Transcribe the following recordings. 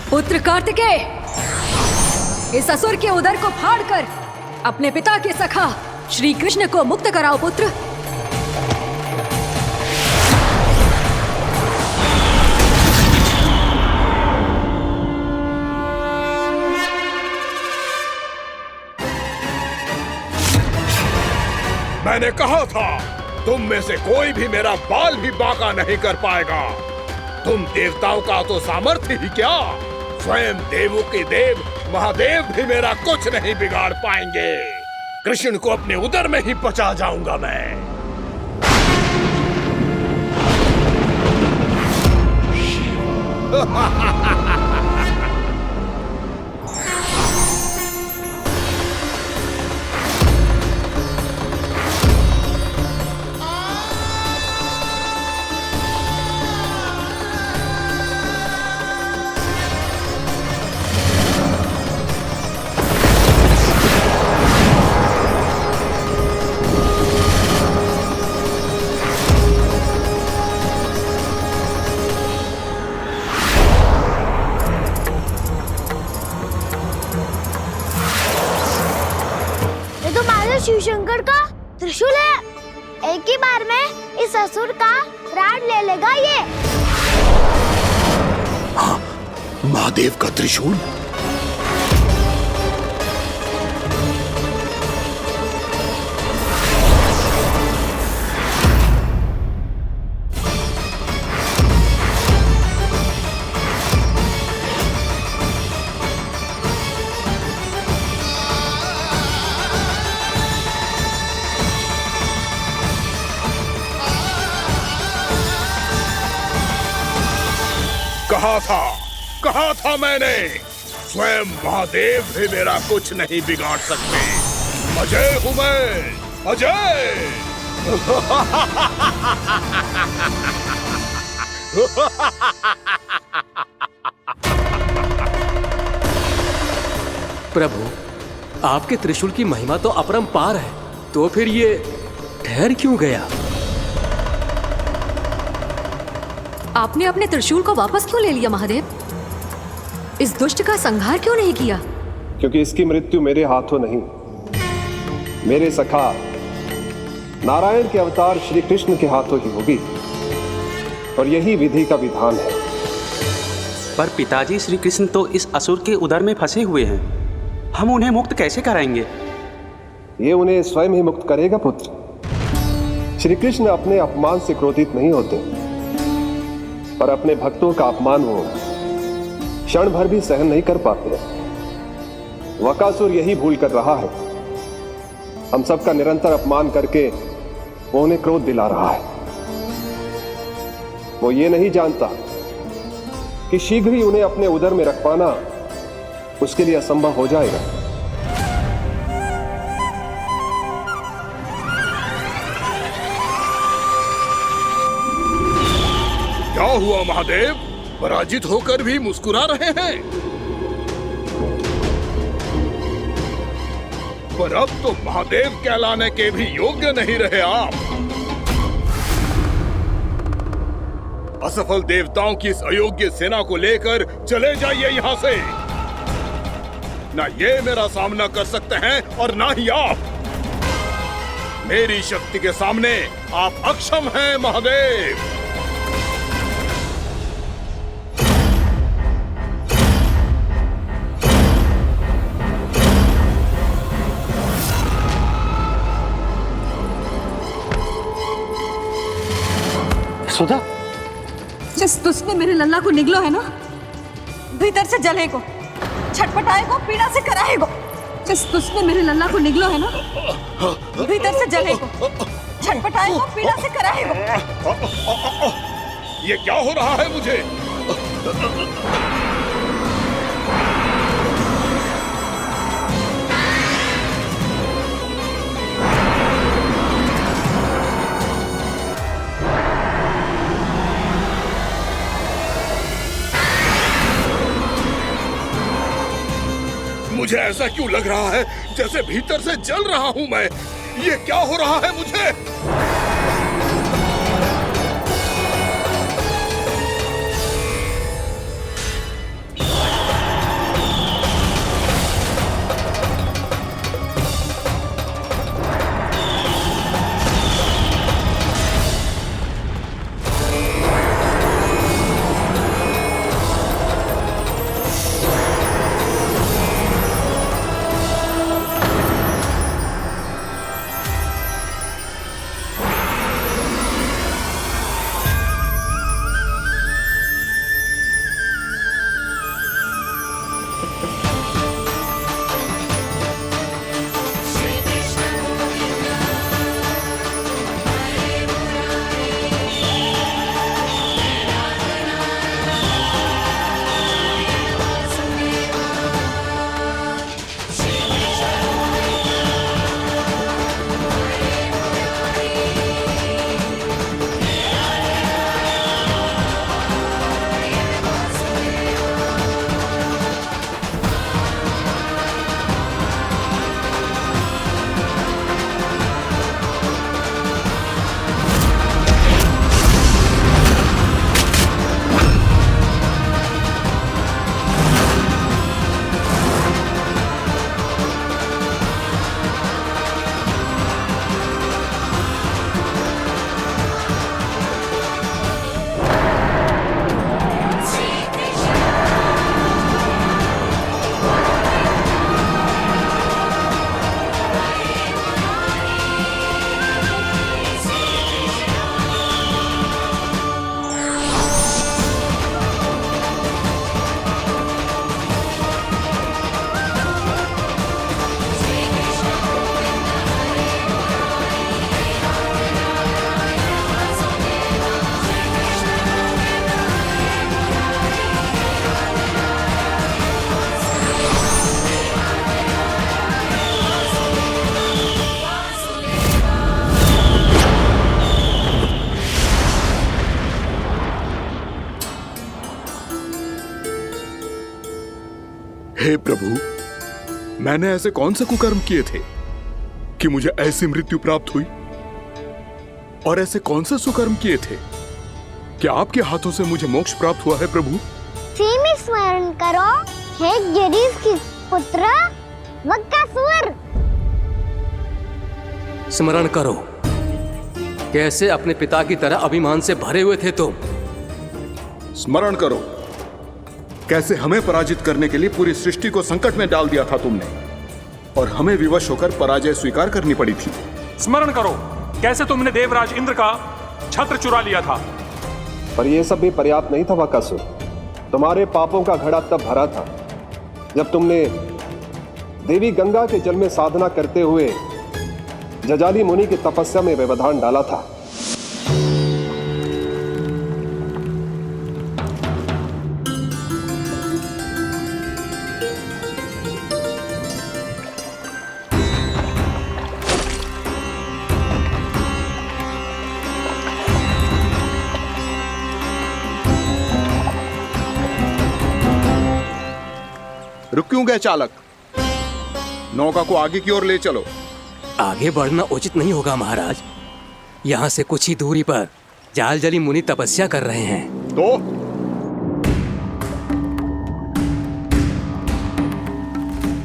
पुत्र कार्तिकेय, इस असुर के उदर को फाड़कर अपने पिता के सखा श्री कृष्ण को मुक्त कराओ पुत्र। मैंने कहा था तुम में से कोई भी मेरा बाल भी बांका नहीं कर पाएगा। तुम देवताओं का तो सामर्थ्य ही क्या, स्वयं देवों के देव महादेव भी मेरा कुछ नहीं बिगाड़ पाएंगे। कृष्ण को अपने उदर में ही पचा जाऊंगा मैं। शिव शंकर का त्रिशूल है। एक ही बार में इस असुर का प्राण ले लेगा ये। हाँ, महादेव का त्रिशूल। कहा था मैंने, स्वयं महादेव भी मेरा कुछ नहीं बिगाड़ सकते। अजय हूं मैं, अजय। प्रभु, आपके त्रिशूल की महिमा तो अपरंपार है, तो फिर ये ठहर क्यों गया? आपने अपने त्रिशूल को वापस क्यों ले लिया महादेव? इस दुष्ट का संहार क्यों नहीं किया? क्योंकि इसकी मृत्यु मेरे हाथों नहीं, मेरे सखा नारायण के अवतार श्री कृष्ण के हाथों ही होगी, और यही विधि का विधान है। पर पिताजी, श्री कृष्ण तो इस असुर के उदर में फंसे हुए हैं, हम उन्हें मुक्त कैसे कराएंगे? ये उन्हें स्वयं ही मुक्त करेगा पुत्र। श्री कृष्ण अपने अपमान से क्रोधित नहीं होते, पर अपने भक्तों का अपमान वो क्षण भर भी सहन नहीं कर पाते। वकासुर यही भूल कर रहा है, हम सबका निरंतर अपमान करके वो उन्हें क्रोध दिला रहा है। वो ये नहीं जानता कि शीघ्र ही उन्हें अपने उदर में रख पाना उसके लिए असंभव हो जाएगा। क्या हुआ महादेव, पराजित होकर भी मुस्कुरा रहे हैं? पर अब तो महादेव कहलाने के भी योग्य नहीं रहे आप। असफल देवताओं की इस अयोग्य सेना को लेकर चले जाइए यहाँ से। ना ये मेरा सामना कर सकते हैं और ना ही आप। मेरी शक्ति के सामने आप अक्षम हैं महादेव। सुधा, जिस दुष्ट ने मेरे लल्ला को निगलो है ना, भीतर से जलेगो, छटपटाएगो, पीड़ा से कराएगो। जिस दुष्ट ने मेरे लल्ला को निगलो है ना, भीतर से जलेगो, छटपटाएगो, पीड़ा से कराएगो। ये क्या हो रहा है मुझे? मुझे ऐसा क्यों लग रहा है जैसे भीतर से जल रहा हूं मैं। ये क्या हो रहा है मुझे? हे प्रभु, मैंने ऐसे कौन से कुकर्म किए थे कि मुझे ऐसी मृत्यु प्राप्त हुई? और ऐसे कौन से सुकर्म किए थे कि आपके हाथों से मुझे मोक्ष प्राप्त हुआ है प्रभु? में स्मरण करो, हे जरीस की पुत्र वक्कासुर। स्मरण करो, कैसे अपने पिता की तरह अभिमान से भरे हुए थे तुम। स्मरण करो, कैसे हमें पराजित करने के लिए पूरी सृष्टि को संकट में डाल दिया था तुमने, और हमें विवश होकर पराजय स्वीकार करनी पड़ी थी। स्मरण करो, कैसे तुमने देवराज इंद्र का छत्र चुरा लिया था। पर यह सब भी पर्याप्त नहीं था वक्कासुर। तुम्हारे पापों का घड़ा तब भरा था जब तुमने देवी गंगा के जल में साधना करते हुए जजाली मुनि की तपस्या में व्यवधान डाला था। रुक क्यों गए चालक? नौका को आगे की ओर ले चलो। आगे बढ़ना उचित नहीं होगा महाराज। यहाँ से कुछ ही दूरी पर जालजली मुनि तपस्या कर रहे हैं। तो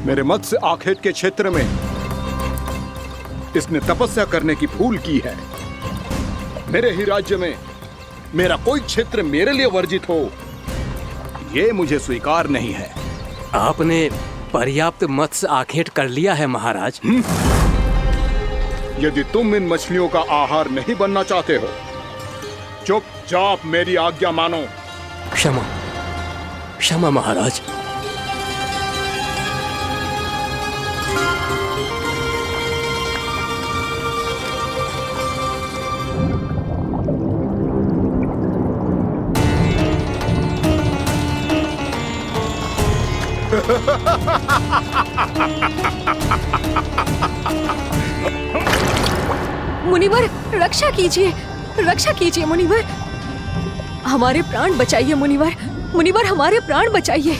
मेरे मत्स्य आखेट के क्षेत्र में इसने तपस्या करने की भूल की है। मेरे ही राज्य में मेरा कोई क्षेत्र मेरे लिए वर्जित हो, यह मुझे स्वीकार नहीं है। आपने पर्याप्त मत्स्य आखेट कर लिया है महाराज। यदि तुम इन मछलियों का आहार नहीं बनना चाहते हो, चुपचाप मेरी आज्ञा मानो। क्षमा, क्षमा महाराज। मुनिवर, रक्षा कीजिए, रक्षा कीजिए मुनिवर। हमारे प्राण बचाइए मुनिवर, मुनिवर हमारे प्राण बचाइए।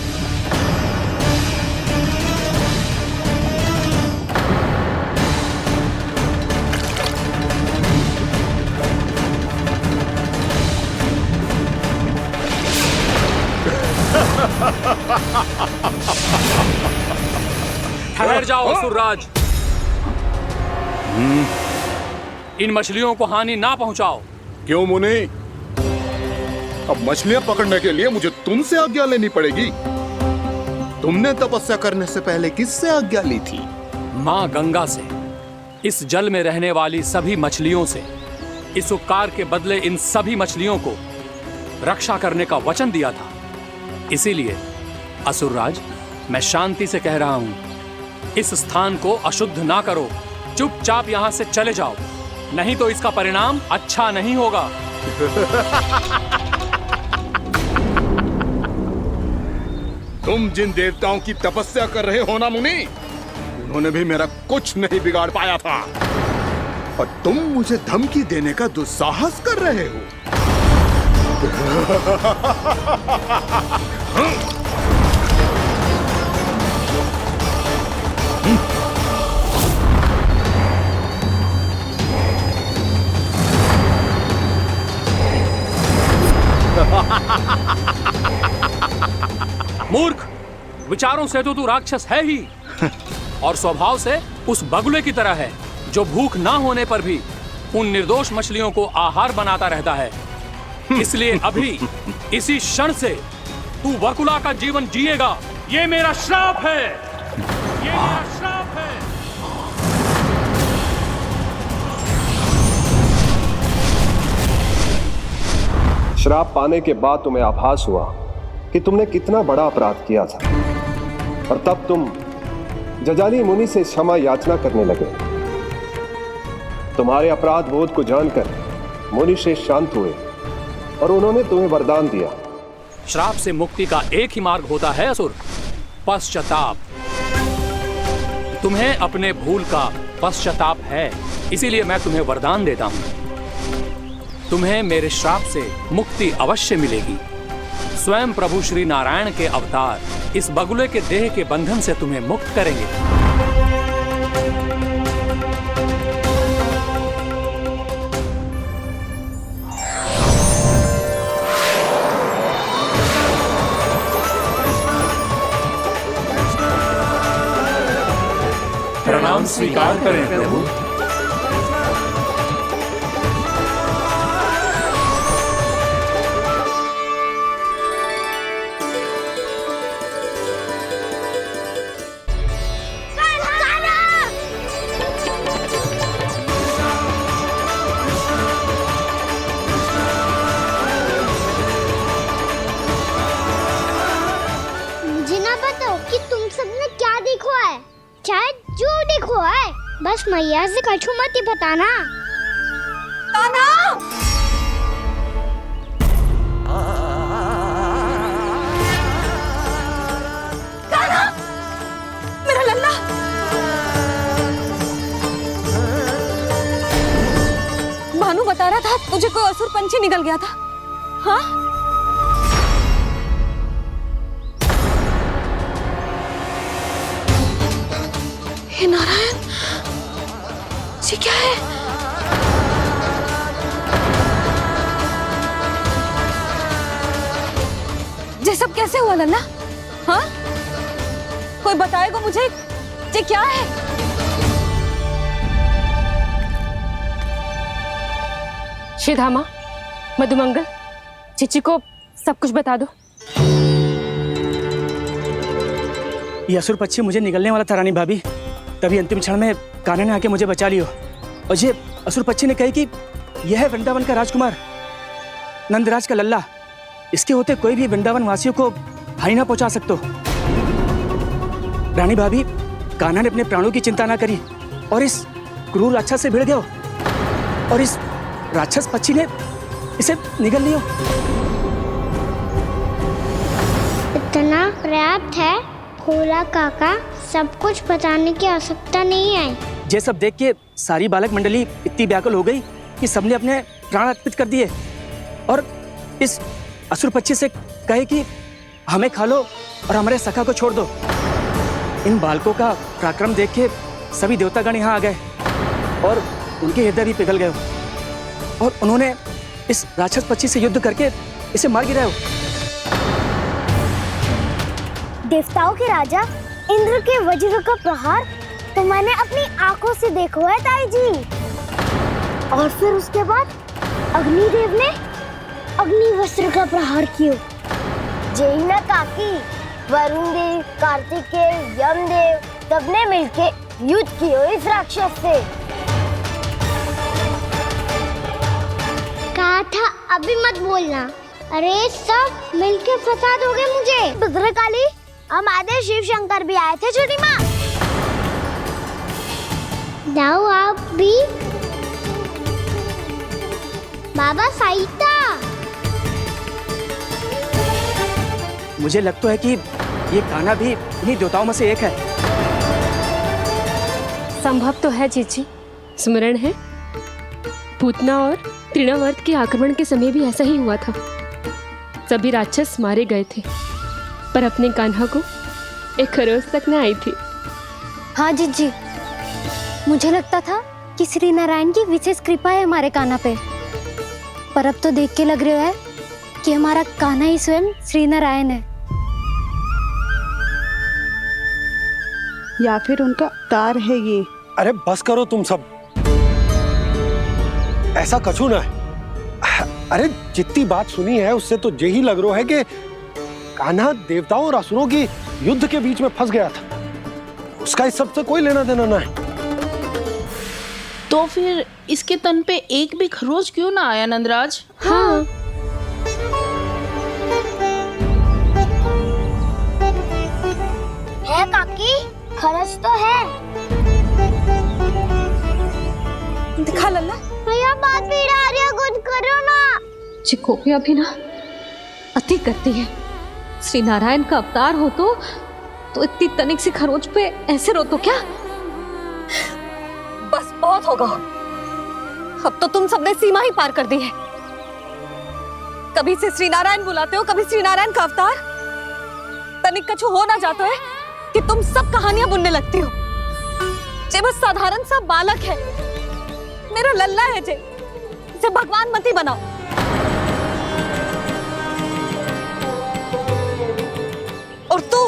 ठहर जाओ असुरराज, इन मछलियों को हानि ना पहुंचाओ। क्यों मुनि? अब मछलियां पकड़ने के लिए मुझे तुमसे आज्ञा लेनी पड़ेगी। तुमने तपस्या करने से पहले किससे आज्ञा ली थी? माँ गंगा से, इस जल में रहने वाली सभी मछलियों से। इस उपकार के बदले इन सभी मछलियों को रक्षा करने का वचन दिया था। इसीलिए असुरराज, मैं शांति से कह रहा हूं, इस स्थान को अशुद्ध ना करो। चुपचाप यहां से चले जाओ, नहीं तो इसका परिणाम अच्छा नहीं होगा। तुम जिन देवताओं की तपस्या कर रहे हो ना मुनि, उन्होंने भी मेरा कुछ नहीं बिगाड़ पाया था, और तुम मुझे धमकी देने का दुस्साहस कर रहे हो। मूर्ख, विचारों से तो तू राक्षस है ही, और स्वभाव से उस बगुले की तरह है जो भूख ना होने पर भी उन निर्दोष मछलियों को आहार बनाता रहता है। इसलिए अभी इसी क्षण से तू वकुला का जीवन जिएगा। ये मेरा श्राप है, ये मेरा श्राप है। श्राप पाने के बाद तुम्हें आभास हुआ कि तुमने कितना बड़ा अपराध किया था, और तब तुम जजाली मुनि से क्षमा याचना करने लगे। तुम्हारे अपराध बोध को जानकर मुनि श्रेष्ठ शांत हुए और उन्होंने तुम्हें वरदान दिया। श्राप से मुक्ति का एक ही मार्ग होता है असुर, पश्चाताप। तुम्हें अपने भूल का पश्चाताप है, इसीलिए मैं तुम्हें वरदान देता हूं। तुम्हें मेरे श्राप से मुक्ति अवश्य मिलेगी। स्वयं प्रभु श्री नारायण के अवतार इस बगुले के देह के बंधन से तुम्हें मुक्त करेंगे। प्रणाम स्वीकार करें प्रभु। मुझे ना बताओ कि तुम सबने क्या देखा है, शायद जो देखो है, बस मैया से कछु मत ही बताना। कान्हा! कान्हा! मेरा लल्ला! भानु बता रहा था तुझे कोई असुर पंछी निकल गया था। हाँ? हे नारायण, ये क्या है? ये सब कैसे हुआ लल्ला? हाँ? कोई बताएगा मुझे ये क्या है? श्रीधामा, मधुमंगल, चिची को सब कुछ बता दो। ये असुर पक्षी मुझे निगलने वाला था रानी भाभी, तभी अंतिम क्षण में कान्हा ने आके मुझे बचा लियो। और ये असुर पक्षी ने कही कि यह है वृंदावन का राजकुमार, नंदराज का लल्ला। इसके होते कोई भी वृंदावन वासियों को हानि ना पहुंचा सकते। रानी भाभी, कान्हा ने अपने प्राणों की चिंता ना करी और इस क्रूर राक्षस से भिड़ गयो और इस राक्षस पक्षी ने इसे निगल लियो। इतना पर्याप्त है भोला काका, सब कुछ बताने की आवश्यकता नहीं है। ये सब देख के सारी बालक मंडली इतनी व्याकुल हो गई कि सबने अपने प्राण अर्पित कर दिए और इस असुर पक्षी से कहे कि हमें खा लो और हमारे सखा को छोड़ दो। इन बालकों का पराक्रम देख के सभी देवतागण यहाँ आ गए और उनके हृदय भी पिघल गए और उन्होंने इस राक्षस पक्षी से युद्ध करके इसे मार गिराया। देवताओं के राजा इंद्र के वज्र का प्रहार तो मैंने अपनी आंखों से देखा है ताई जी। और फिर उसके बाद अग्निदेव ने अग्निवस्त्र का प्रहार किया। जय ना काकी, वरुण देव, कार्तिकेय, यमदेव सबने मिलके युद्ध किया इस राक्षस से। कहा था अभी मत बोलना। अरे सब मिलके फंसा दोगे मुझे। भद्रकाली, हमारे शिव शंकर भी आए थे छोटी माँ। जाओ आप भी। बाबा साईता, मुझे लगता है कि ये कान्हा भी इन्हीं देवताओं में से एक है। संभव तो है चीची, स्मरण है पूतना और तृणावर्त के आक्रमण के समय भी ऐसा ही हुआ था। सभी राक्षस मारे गए थे पर अपने कान्हा को एक खरोच तक न आई थी। हाँ जीजी, मुझे लगता था कि श्री नारायण की विशेष कृपा है हमारे कान्हा पे, पर अब तो देख के लग रहा है कि हमारा कान्हा ही स्वयं श्री नारायण है। या फिर उनका अवतार है ये। अरे बस करो तुम सब, ऐसा कछु ना है। अरे जितनी बात सुनी है उससे तो यही लग रहा है कि कान्हा देवताओं और असुरों की युद्ध के बीच में फंस गया था। उसका इस सब से कोई लेना देना ना है। तो फिर इसके तन पे एक भी खरोच क्यों ना आया नंदराज? हाँ, है काकी, खरच तो है। दिखा लल्ला। भैया बात पीड़ा आ रही है, कुछ करो ना। चिकोपिया भी ना अति करती है। श्री नारायण का अवतार हो तो इतनी तनिक सी खरोच पे ऐसे रो तो क्या? बस बहुत होगा। अब तो तुम सबने सीमा ही पार कर दी है। कभी से श्री नारायण बुलाते हो, कभी श्री नारायण का अवतार। तनिक कछु हो ना जाता है कि तुम सब कहानियां बुनने लगती हो। जे बस साधारण सा बालक है, मेरा लल्ला है जे भगवान मती बनाओ। और तू,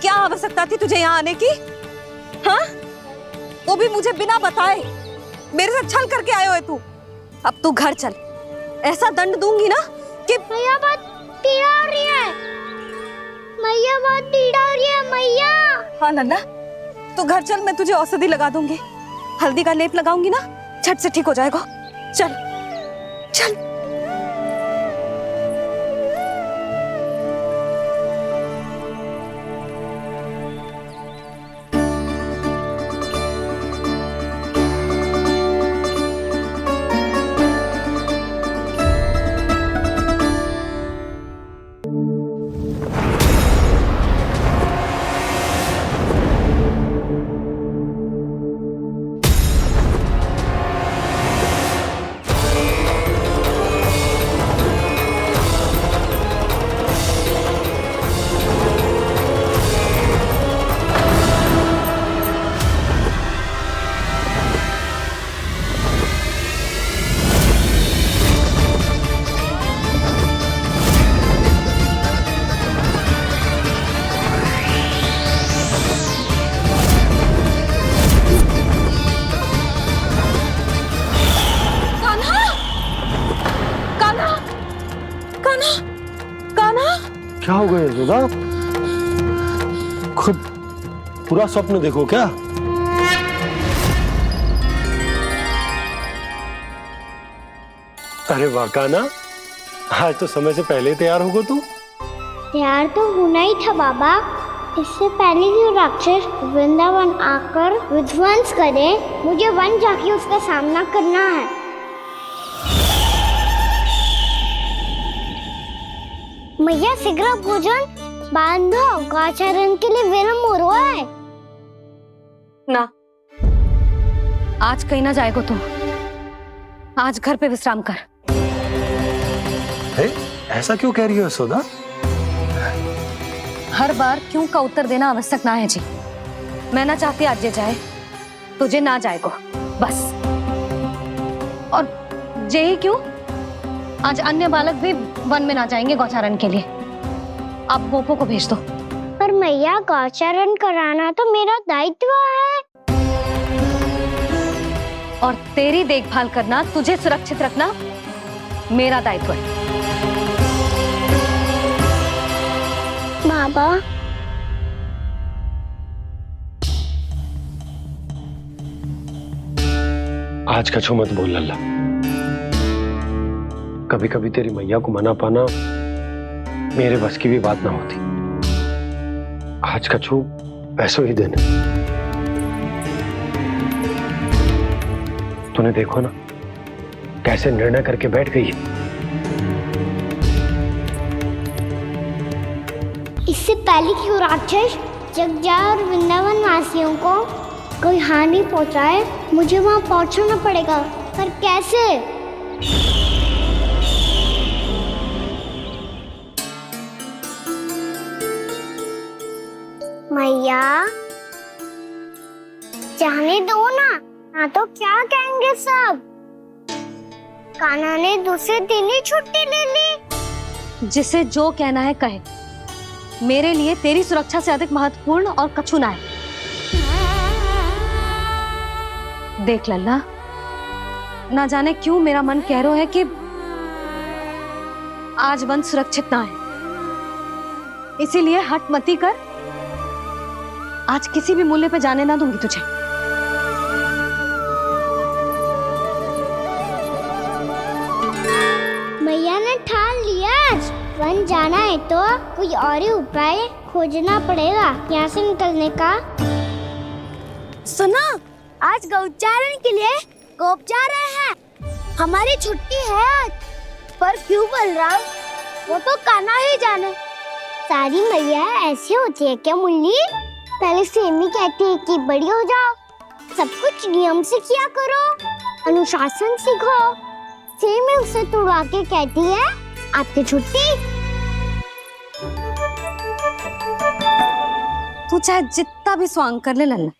क्या आवश्यकता थी तुझे यहाँ आने की? हाँ, वो भी मुझे बिना बताए। मेरे साथ छल करके आए हो तू। अब तू घर चल, ऐसा दंड दूंगी ना कि मैया बहुत पीड़ा हो रही है। मैया बहुत पीड़ा हो रही है मैया। हाँ नन्ना, तू घर चल, मैं तुझे औषधि लगा दूंगी। हल्दी का लेप लगाऊंगी ना, झट से ठीक हो जाएगा। चल चल। क्या हो गया यशोदा? खुद पूरा स्वप्न देखो क्या? अरे वाह कान्हा, आज तो समय से पहले तैयार होगा तू। तैयार तो होना ही था बाबा। इससे पहले कि राक्षस वृंदावन आकर विध्वंस करे, मुझे वन जाके उसका सामना करना है। मैया शीघ्र भोजन बांधो, गौचरण के लिए विलंब हो रहा है। ना, आज कहीं ना जाएगा तुम। आज घर पे विश्राम कर। ऐसा क्यों कह रही हो यशोदा? हर बार क्यों का उत्तर देना आवश्यक ना है जी। मैं ना चाहती आज ये जाए, तुझे ना जाएगा बस। और जे ही क्यों, आज अन्य बालक भी वन में ना जाएंगे गौचारण के लिए। आप गोपो को भेज दो। पर मैया गौचारण कराना तो मेरा दायित्व है। और तेरी देखभाल करना, तुझे सुरक्षित रखना मेरा दायित्व है। बाबा, आज कछु मत बोल लल्ला। कभी कभी तेरी मैया को मना पाना मेरे बस की भी बात ना होती। आज कछु पैसों ही देने। तूने देखो ना कैसे निर्णय करके बैठ गई है। इससे पहले कि वो राक्षस जगजा और वृंदावन वासियों को कोई हानि पहुंचाए, मुझे वहां पहुंचना पड़ेगा। पर कैसे? मैया, जाने दो ना तो क्या कहेंगे सब। कान्हा ने दूसरे दिन ही छुट्टी ले ली। जिसे जो कहना है कहे। मेरे लिए तेरी सुरक्षा से अधिक महत्वपूर्ण और कछु ना है। देख लल्ला, ना जाने क्यों मेरा मन कह रहा है कि आज वन सुरक्षित ना है। इसीलिए हट मती कर। आज किसी भी मूल्य पे जाने ना दूंगी तुझे। मैया ने ठान लिया, वन जाना है तो कोई और ही उपाय खोजना पड़ेगा यहाँ से निकलने का। सुनो, आज गौचारण के लिए गोप जा रहे हैं। हमारी छुट्टी है आज। पर क्यों बलराम? वो तो कान्हा ही जाने। सारी मैया ऐसी होती है क्या मुन्नी? पहले सेमी कहती है कि बड़ी हो जाओ, सब कुछ नियम से किया करो, अनुशासन सीखो। सेमी उसे तुड़वा के कहती है आपकी छुट्टी। तू चाहे जितना भी स्वांग कर ले लल्ला,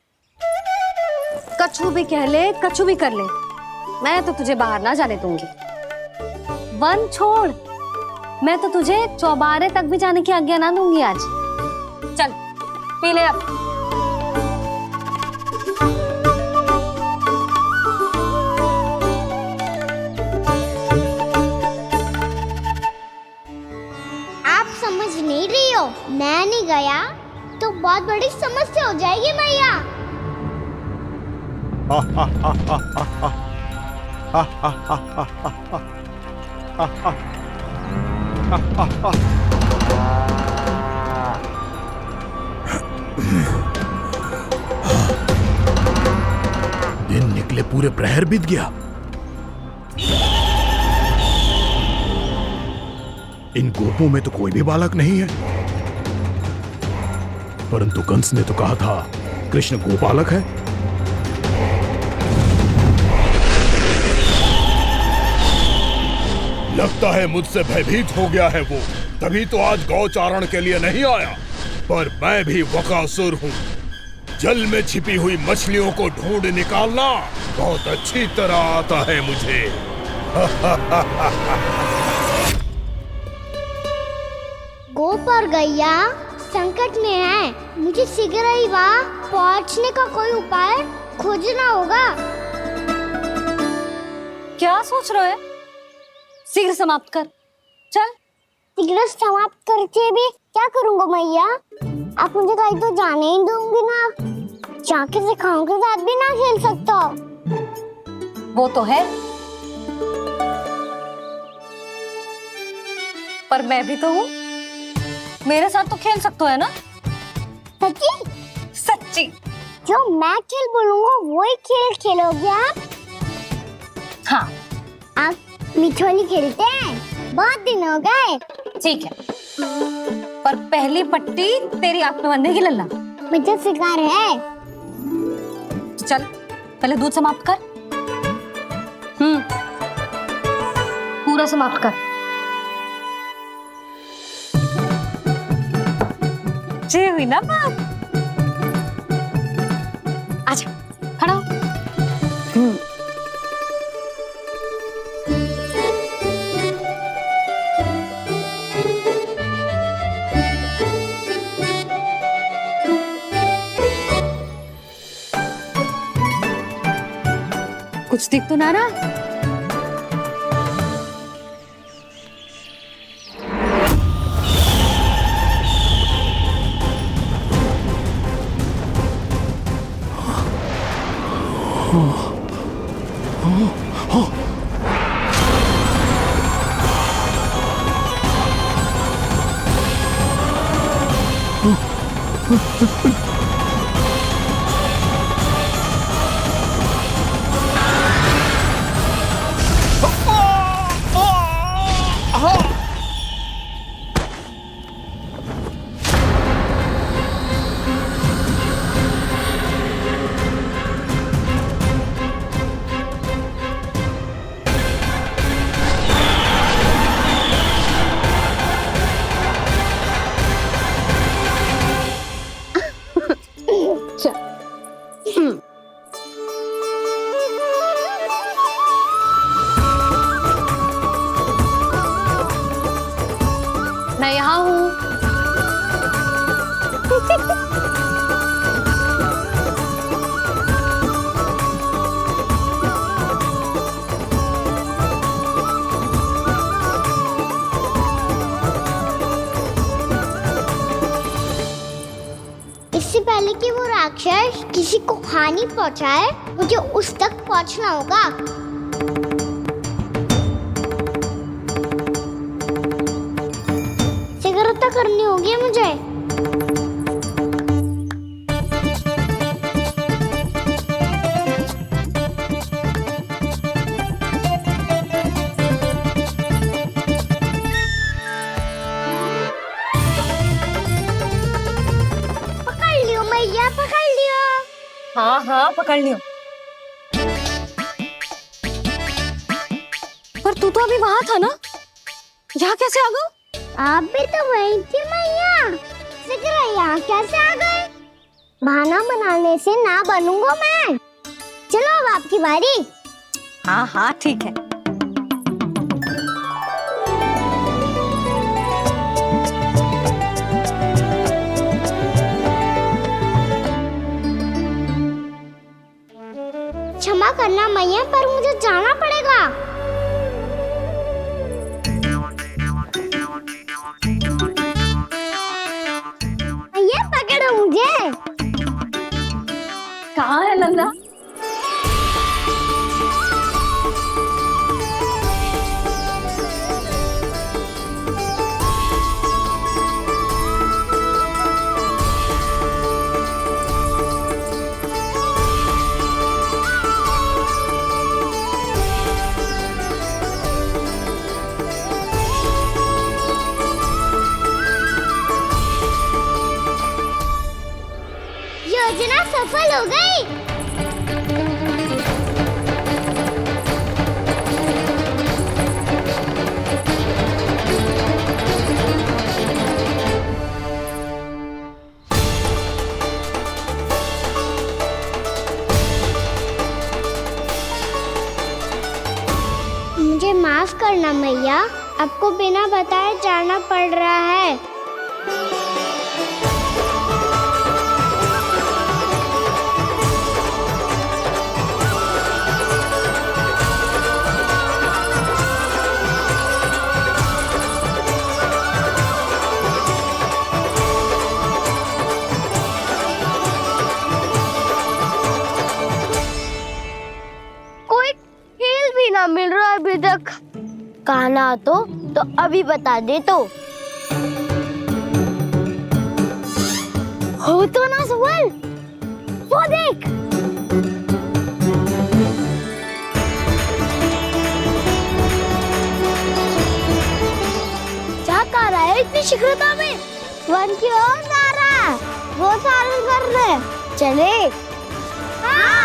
कछु भी कह ले, कछु भी कर ले, मैं तो तुझे बाहर ना जाने दूंगी। वन छोड़, मैं तो तुझे चौबारे तक भी जाने की आज्ञा ना दूंगी आज। चल पी ले अब। आप समझ नहीं रही हो, मैं नहीं गया तो बहुत बड़ी समस्या हो जाएगी मैया। दिन निकले पूरे प्रहर बीत गया। इन गोपों में तो कोई भी बालक नहीं है, परंतु कंस ने तो कहा था कृष्ण गोपालक है। लगता है मुझसे भयभीत हो गया है वो, तभी तो आज गौचारण के लिए नहीं आया। पर मैं भी वकासुर हूँ, जल में छिपी हुई मछलियों को ढूंढ निकालना बहुत अच्छी तरह आता है मुझे। गोप और गैया संकट में है, मुझे शीघ्र ही वहाँ पहुँचने का कोई उपाय खोजना होगा। क्या सोच रहे हो? शीघ्र समाप्त कर, चल। शीघ्र समाप्त करके भी क्या करूँगा मैया? आप मुझे कहीं तो जाने ही दूंगी ना, जाके सिखाओं के साथ भी ना खेल सकता। वो तो है, पर मैं भी तो हूँ, मेरे साथ तो खेल सकते हो है ना? सच्ची? सच्ची। जो मैं खेल बोलूँगा वही खेल खेलोगे आप? हाँ। आप मिठोली खेलते हैं? बहुत दिन हो गए। ठीक है, पर पहली पट्टी तेरी आंख में बंधेगी लल्ला। मुझे शिकार है। चल पहले दूध समाप्त कर। पूरा समाप्त कर। जे हुई ना बात। आजा, खड़ा हो। कुछ दिख तो ना रहा? मैं यहाँ हूँ। इससे पहले कि वो राक्षस किसी को हानि पहुंचाए, मुझे उस तक पहुंचना होगा। शीघ्रता करनी होगी मुझे। पकड़ लियो मैया, पकड़ लियो। हाँ हाँ पकड़ लियो। पर तू तो अभी वहां था ना, यहाँ कैसे आ गया? आप भी तो वही थी मैया, शीघ्र यहाँ कैसे आ गए? बहाना बनाने से ना बनूंगा मैं। चलो अब आपकी बारी। हाँ हाँ ठीक है। क्षमा करना मैया, पर मुझे जाना पड़ेगा। मैया पकड़ो मुझे। कहाँ है नंदा? योजना सफल हो गई। मुझे माफ करना मैया, आपको बिना बताए जाना पड़ रहा है। मिल रहा है अभी तक। कहना तो अभी बता दे तो। हो तो ना सवाल, वो देख। क्या कर रहा है इतनी शीघ्रता में? वन की ओर जा रहा है, वो सारे कर रहे। चले। हाँ।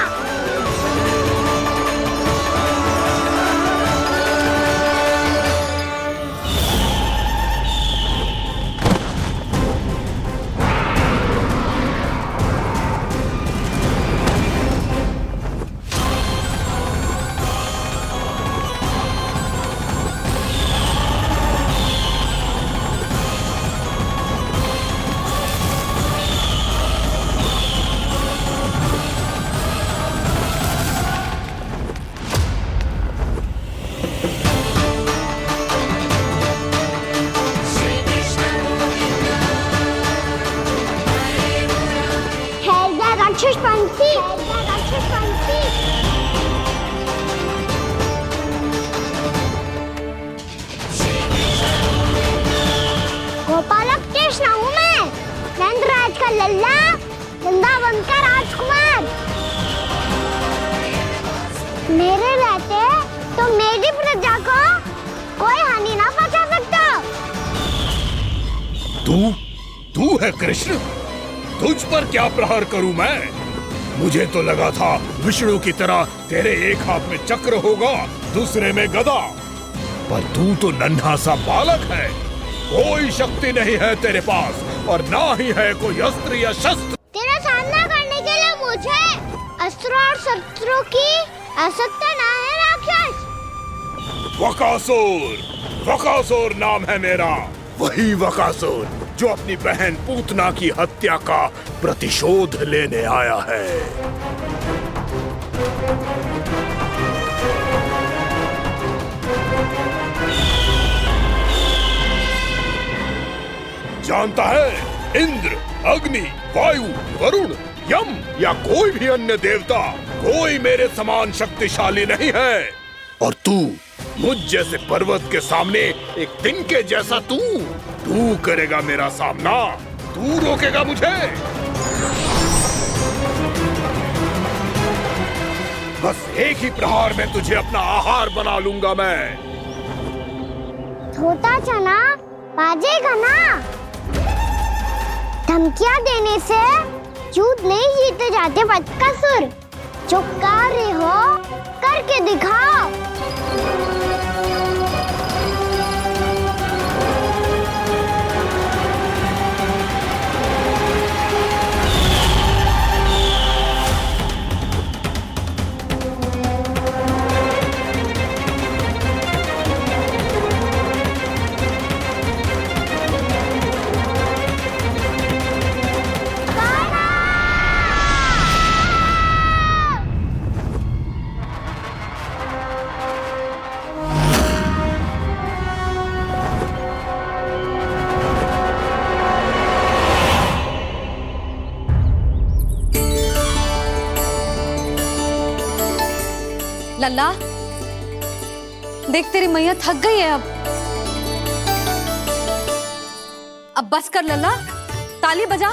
गोपालक कृष्ण हूँ मैं, नंदराज का लल्ला, वृंदावन का राजकुमार। मेरे रहते तो मेरी प्रजा को कोई हानि ना पहुंचा सकता। तू है कृष्ण? तुझ पर क्या प्रहार करूं मैं? मुझे तो लगा था विष्णु की तरह तेरे एक हाथ में चक्र होगा, दूसरे में गदा, पर तू तो नन्हा सा बालक है। कोई शक्ति नहीं है तेरे पास और ना ही है कोई अस्त्र या शस्त्र। तेरा सामना करने के लिए मुझे अस्त्र और शस्त्रों की आवश्यकता ना है राक्षस। वकासुर नाम है मेरा, वही वकासुर जो अपनी बहन पूतना की हत्या का प्रतिशोध लेने आया है। जानता है, इंद्र, अग्नि, वायु, वरुण, यम या कोई भी अन्य देवता, कोई मेरे समान शक्तिशाली नहीं है। और तू, मुझ जैसे पर्वत के सामने एक तिनके जैसा तू करेगा मेरा सामना? तू रोकेगा मुझे? बस एक ही प्रहार में तुझे अपना आहार बना लूंगा मैं। छोटा चना बाजेगा ना। धमकियां देने से युद्ध नहीं जीते जाते बदकसूर। जो कार्य हो करके दिखाओ। लल्ला, देख तेरी मैया थक गई है अब बस कर लल्ला, ताली बजा।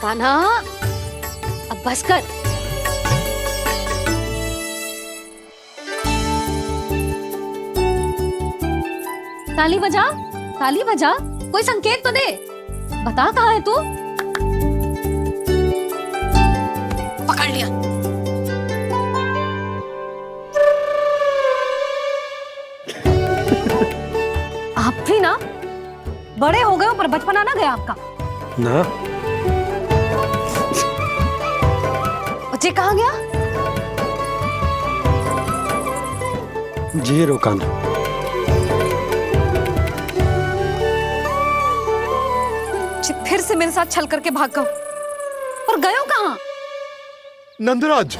कान्हा, अब बस कर। ताली बजा, ताली बजा, कोई संकेत तो दे, बता कहाँ है तू? पकड़ लिया। आप भी ना बड़े हो गए हो पर बचपना ना गया आपका ना। बच्चे कहाँ गया? जी रोकाना। फिर से मेरे साथ छल करके भाग गए और गए हो कहाँ? नंदराज,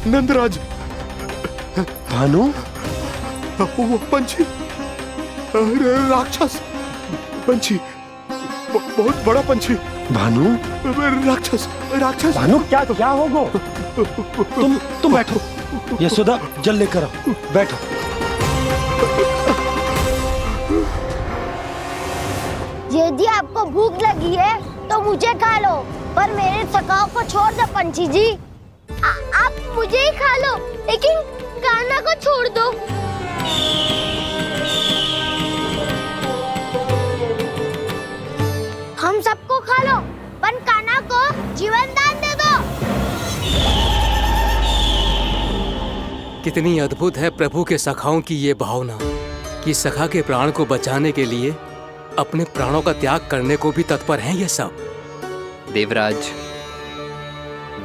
नंदराज। भानु, वो पंछी, राक्षस पंछी, बहुत बड़ा पंछी। भानु, राक्षस, राक्षस। भानु, क्या होगा? तुम बैठो, यशोदा जल लेकर आओ, बैठो। यदि आपको भूख लगी है तो मुझे खा लो, पर मेरे थकाव को छोड़ दो पंछी जी। आप मुझे ही खा लो, लेकिन कान्हा को छोड़ दो। हम सबको खा लो, पर कान्हा को जीवन दान दे दो। कितनी अद्भुत है प्रभु के सखाओं की ये भावना कि सखा के प्राण को बचाने के लिए अपने प्राणों का त्याग करने को भी तत्पर हैं ये सब। देवराज,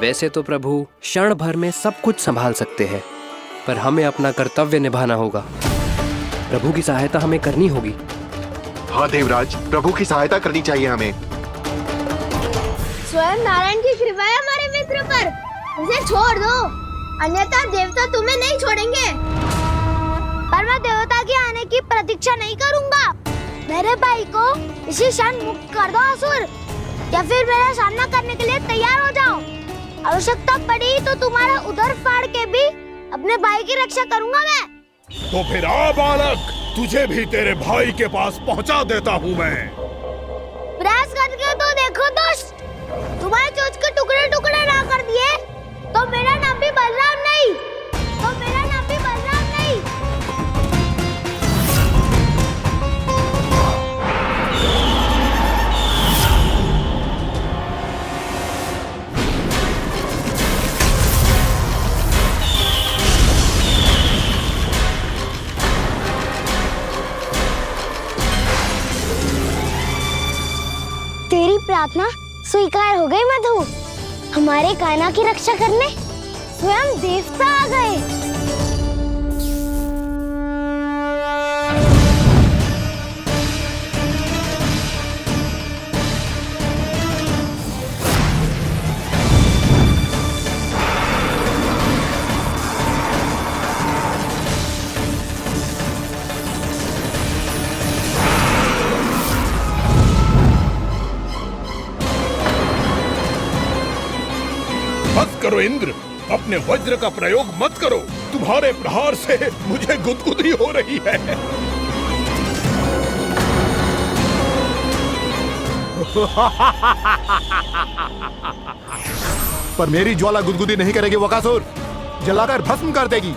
वैसे तो प्रभु क्षण भर में सब कुछ संभाल सकते हैं, पर हमें अपना कर्तव्य निभाना होगा। प्रभु की सहायता हमें करनी होगी। हाँ देवराज, प्रभु की सहायता करनी चाहिए हमें। स्वयं नारायण की कृपा है हमारे मित्र पर, उसे छोड़ दो, अन्यथा देवता तुम्हें नहीं छोड़ेंगे। पर मैं देवता के आने की प्रतीक्षा नहीं करूंगा। मेरे भाई को इसी क्षण मुक्त कर दो असुर, या फिर मेरा सामना करने के लिए तैयार हो जाओ। आवश्यकता पड़ी तो तुम्हारा उदर फाड़ के भी अपने भाई की रक्षा करूंगा मैं। तो फिर आ बालक, तुझे भी तेरे भाई के पास पहुंचा देता हूँ मैं। प्रयास करके तो देखो दोस्त, तुम्हारे चोंच के टुकड़े टुकड़े ना कर दिए तो मेरा नाम भी बलराम नहीं, तो मेरा नाम भी बलराम नहीं। तेरी प्रार्थना स्वीकार हो गई मधु। हमारे कान्हा की रक्षा करने स्वयं देवता आ गए। बस करो इंद्र, अपने वज्र का प्रयोग मत करो। तुम्हारे प्रहार से मुझे गुदगुदी हो रही है। पर मेरी ज्वाला गुदगुदी नहीं करेगी वकासुर, जलाकर भस्म कर देगी।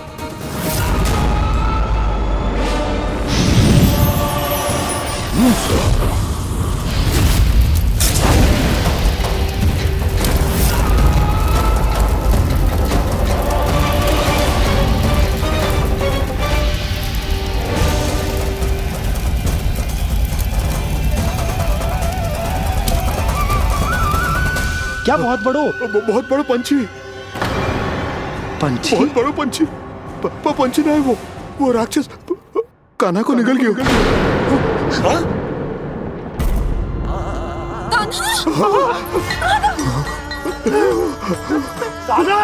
क्या बहुत बहुत बड़ो पंछी। पंछी? बहुत बड़ो पंछी। पंछी ना है वो राक्षस कान्हा को निगल गया। हाँ? कान्हा!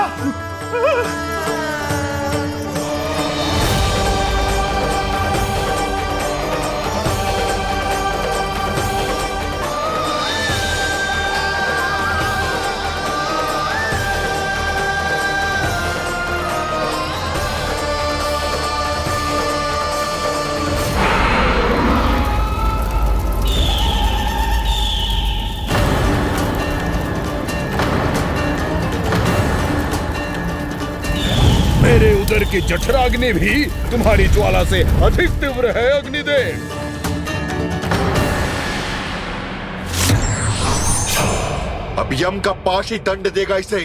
उधर की जठराग्नि भी तुम्हारी ज्वाला से अधिक तीव्र है अग्निदेव। अब यम का पाश ही दंड देगा इसे।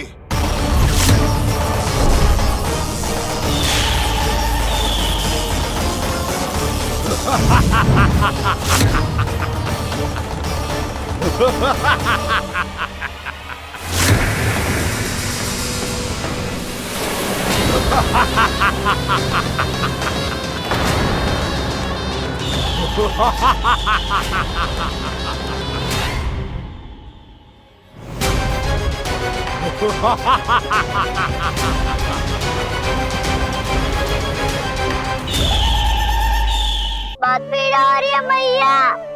बहुत पीड़ा हो रही है मैया।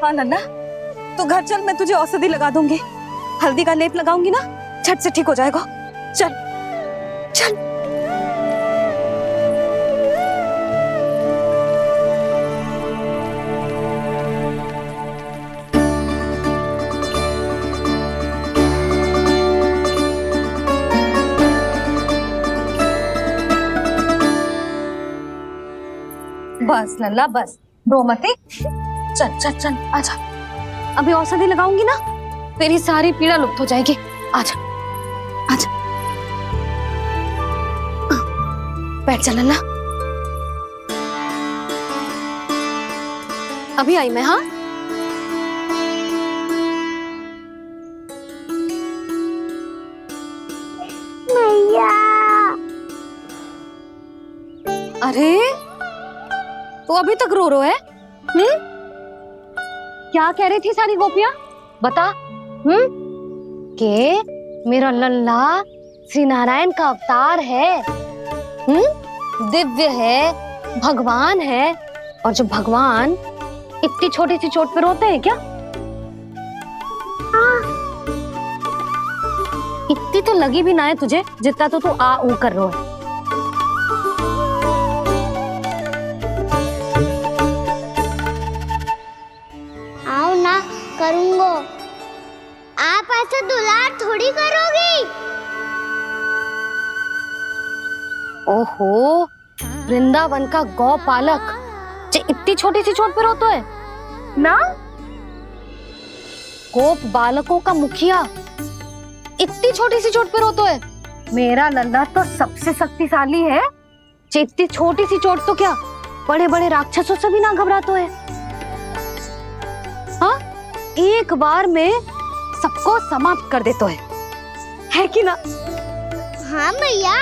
हाँ नन्ना, तू घर चल, मैं तुझे औषधि लगा दूंगी। हल्दी का लेप लगाऊंगी ना, झट से ठीक हो जाएगा। चल चल। बस लल्ला बस, रो मत। चल चल चल, आजा। अभी औषधि लगाऊंगी ना, तेरी सारी पीड़ा लुप्त हो जाएगी। आजा आजा, बैठ जा लल्ला। अभी आई मैं। हाँ मैया। अरे तो अभी तक रो है? क्या कह रही थी सारी गोपियां? बता। के मेरा लल्ला श्री नारायण का अवतार है, दिव्य है, भगवान है। और जो भगवान इतनी छोटी सी चोट पे रोते हैं क्या? इतनी तो लगी भी ना है तुझे, जितना तो तू आ ऊ कर रो है। आओ ना, करूंगो। आप ऐसे दुलार थोड़ी करोगी। ओहो, वृंदावन का गौपालक जो इतनी छोटी सी चोट पे रोता है ना? गोप बालकों का मुखिया इतनी छोटी सी चोट पे रोता है? मेरा लल्ला तो सबसे शक्तिशाली है, जो इतनी छोटी सी चोट तो क्या बड़े बड़े राक्षसों से भी ना घबराता है। हाँ, एक बार में सबको समाप्त कर देता है कि ना? हाँ मैया,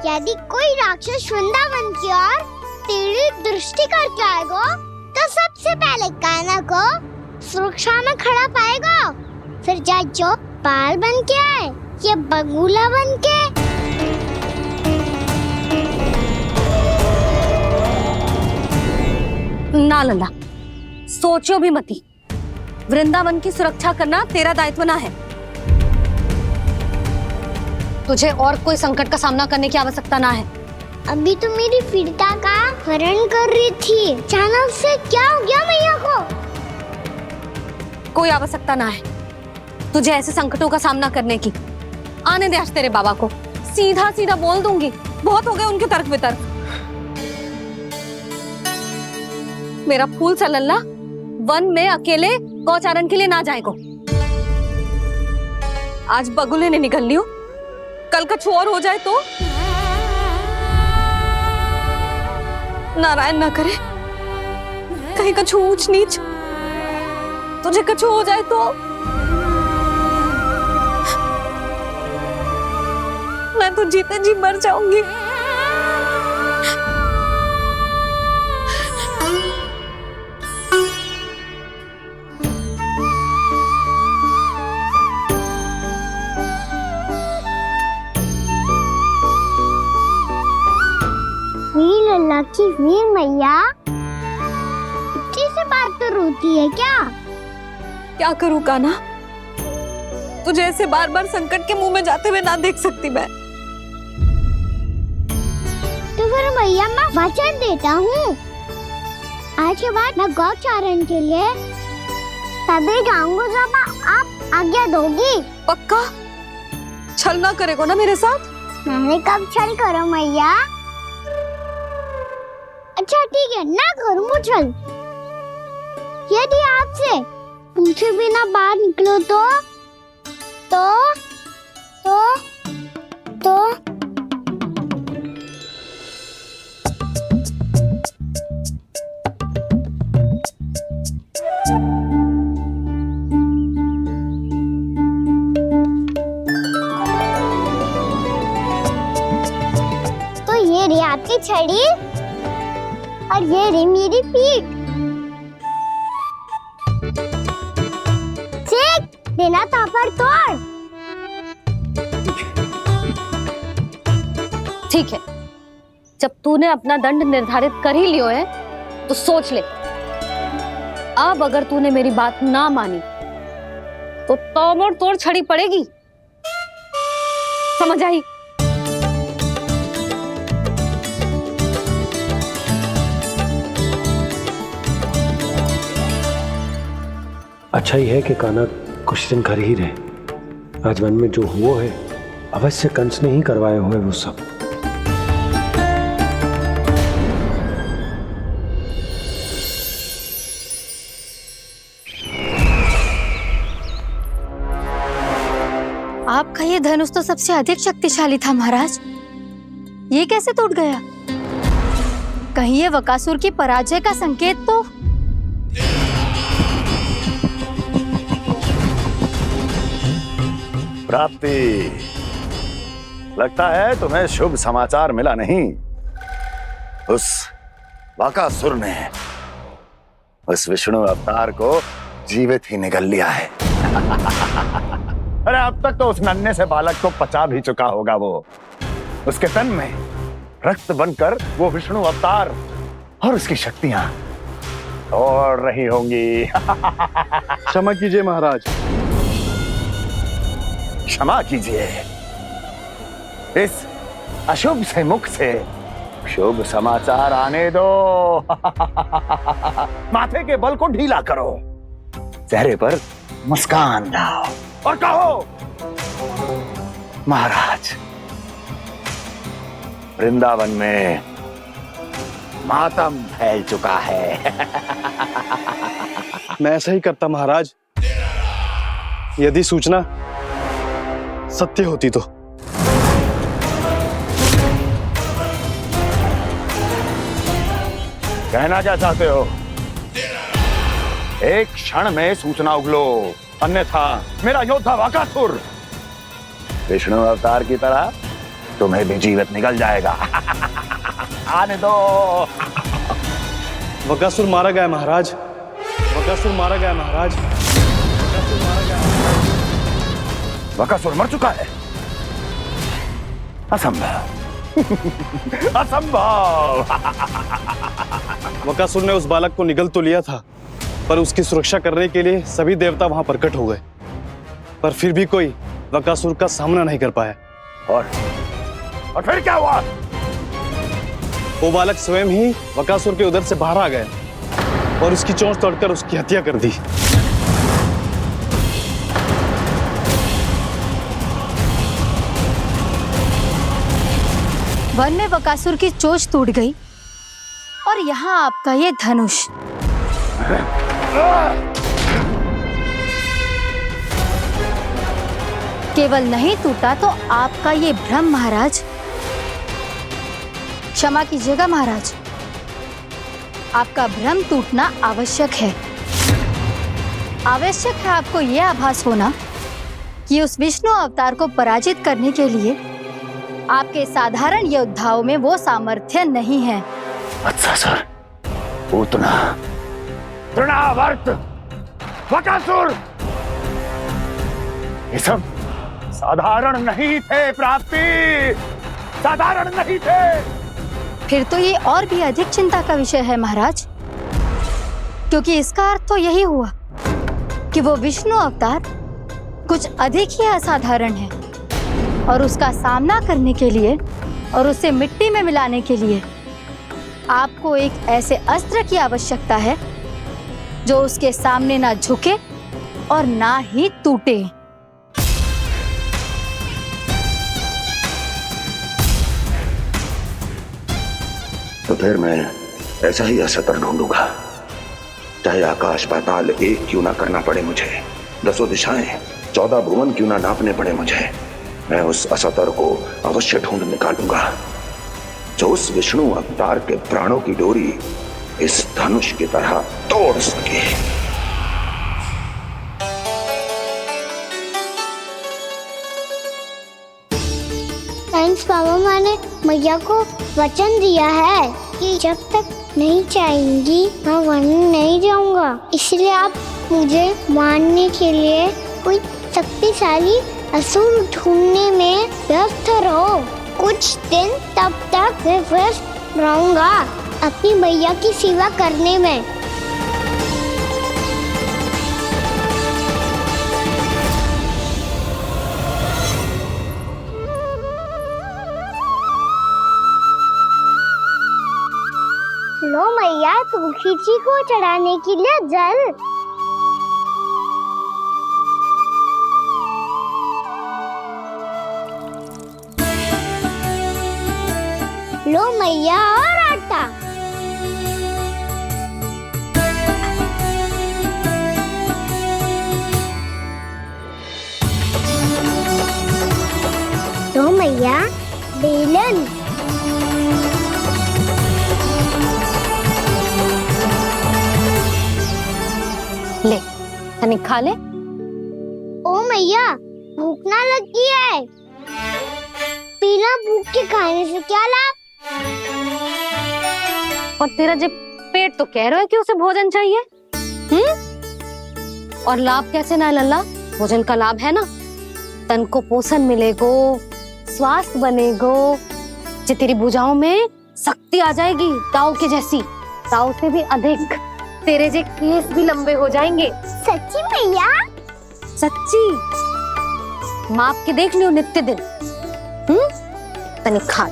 यदि कोई राक्षस वृंदावन की ओर टेढ़ी दृष्टि करके आएगा तो सबसे पहले कान्हा को सुरक्षा में खड़ा पाएगा। फिर चाहे जो बाल बन के आए या बगुला बन के। ना लल्ला, सोचो भी मती। वृंदावन की सुरक्षा करना तेरा दायित्व ना है। तुझे और कोई संकट का सामना करने की आवश्यकता ना है। अभी तो मेरी पीड़िता का हरण कर रही थी, अचानक से क्या हो गया मैया को? कोई आवश्यकता ना है तुझे ऐसे संकटों का सामना करने की। आने दे आज तेरे बाबा को, सीधा सीधा बोल दूंगी। बहुत हो गए उनके तर्क वितर्क। मेरा फूल सा लल्ला वन में अकेले गौचारण के लिए ना जाएगो। आज बगुले ने निकल लियो, कल कछु और हो जाए तो? नारायण ना करे, कहीं कछु ऊंच नीच तुझे कछु हो जाए तो? मैं तो जीते जी मर जाऊंगी। लल्ला की वीर मैया इतनी से बात तो रोती है क्या? क्या करूं कान्हा, तुझे ऐसे बार बार संकट के मुंह में जाते हुए ना देख सकती मैं। तो फिर मैया मैं वचन देता हूँ, आज के बाद मैं गौचारण के लिए तभी जाऊंगा जब आप आज्ञा दोगी। पक्का? छल ना करेगो ना मेरे साथ? मैंने कब छल करो मैया? ठीक है, ना करूँ मुचल। यदि आपसे पूछे बिना बाहर निकलो तो ये रही आपकी छड़ी और ये रही मेरी पीठ। चेक देना तापर तोड़। ठीक है, जब तूने अपना दंड निर्धारित कर ही लियो है तो सोच ले, अब अगर तूने मेरी बात ना मानी तो तोड़ तोड़ छड़ी पड़ेगी, समझ आई? अच्छा ही है कि कान्हा कुछ दिन घर ही रहे। राजवन में जो हुआ है अवश्य कंस ने ही करवाए हुए वो सब। आपका ये धनुष तो सबसे अधिक शक्तिशाली था महाराज, ये कैसे टूट गया? कहीं ये बकासुर की पराजय का संकेत तो? प्राप्ति, लगता है तुम्हें शुभ समाचार मिला नहीं। उस बकासुर ने उस विष्णु अवतार को जीवित ही निगल लिया है। अरे अब तक तो उस नन्हे से बालक को पचा भी चुका होगा वो। उसके तन में रक्त बनकर वो विष्णु अवतार और उसकी शक्तियां दौड़ रही होंगी। क्षमा कीजिए महाराज। क्षमा कीजिए, इस अशुभ से मुख से शुभ समाचार आने दो। माथे के बल को ढीला करो, चेहरे पर मुस्कान लाओ और कहो, महाराज, वृंदावन में मातम फैल चुका है। मैं ऐसा ही करता महाराज, यदि सूचना सत्य होती तो। कहना क्या चाहते हो? एक क्षण में सूचना उगलो, अन्यथा मेरा योद्धा बकासुर विष्णु अवतार की तरह तुम्हें भी जीवित निकल जाएगा। आने दो। बकासुर मारा गया महाराज, बकासुर मारा गया महाराज, बकासुर मारा गया। बकासुर मर चुका है? असंभव। असंभव। बकासुर ने उस बालक को निगल तो लिया था, पर उसकी सुरक्षा करने के लिए सभी देवता वहां प्रकट हो गए, पर फिर भी कोई बकासुर का सामना नहीं कर पाया। और फिर क्या हुआ? वो बालक स्वयं ही बकासुर के उदर से बाहर आ गया और उसकी चोंच तोड़कर उसकी हत्या कर दी। वन में बकासुर की चोंच टूट गई और यहाँ आपका ये धनुष। केवल नहीं टूटा तो आपका ये भ्रम महाराज। क्षमा कीजिएगा महाराज, आपका भ्रम टूटना आवश्यक है। आवश्यक है आपको यह आभास होना कि उस विष्णु अवतार को पराजित करने के लिए आपके साधारण योद्धाओं में वो सामर्थ्य नहीं है। अच्छा सर, पूतना, तृणावर्त, बकासुर, ये सब साधारण नहीं थे प्राप्ति, साधारण नहीं थे। फिर तो ये और भी अधिक चिंता का विषय है महाराज, क्योंकि इसका अर्थ तो यही हुआ कि वो विष्णु अवतार कुछ अधिक ही असाधारण है और उसका सामना करने के लिए और उसे मिट्टी में मिलाने के लिए आपको एक ऐसे अस्त्र की आवश्यकता है जो उसके सामने ना झुके और ना ही टूटे। तो फिर मैं ऐसा ही असतर ढूंढूंगा, चाहे आकाश पाताल एक क्यों ना करना पड़े मुझे, 10 दिशाएं 14 भुवन क्यों ना नापने पड़े मुझे, मैं उस असतर को अवश्य ढूंढ निकालूंगा जो उस विष्णु अवतार के प्राणों की डोरी इस धनुष की तरह तोड़ सके। थैंक्स पापा, मैंने मैया को वचन दिया है कि जब तक नहीं चाहेंगी मैं वन नहीं जाऊंगा, इसलिए आप मुझे मारने के लिए कोई शक्तिशाली असुर ढूंढने में व्यस्त रहो। कुछ दिन तब तक मैं व्यस्त रहूंगा अपनी मैया की सेवा करने में। लो मैया, तुलसी जी को चढ़ाने के लिए जल। लो मैया, और आटा। लो मैया, बेलन। ले, तनिक खा ले। ओ मैया, भूख ना लगी है। बिना भूख के खाने से क्या लाभ? और तेरा जब पेट तो कह रहा है कि उसे भोजन चाहिए, और लाभ कैसे ना लल्ला? भोजन का लाभ है ना, तन को पोषण मिलेगो, स्वास्थ्य बनेगो, जे तेरी भुजाओं में शक्ति आ जाएगी ताऊ के जैसी, ताऊ से भी अधिक। तेरे जे केस भी लंबे हो जाएंगे। सच्ची मैया? सच्ची। माप के देख लियो नित्य दिन। तनिक खा।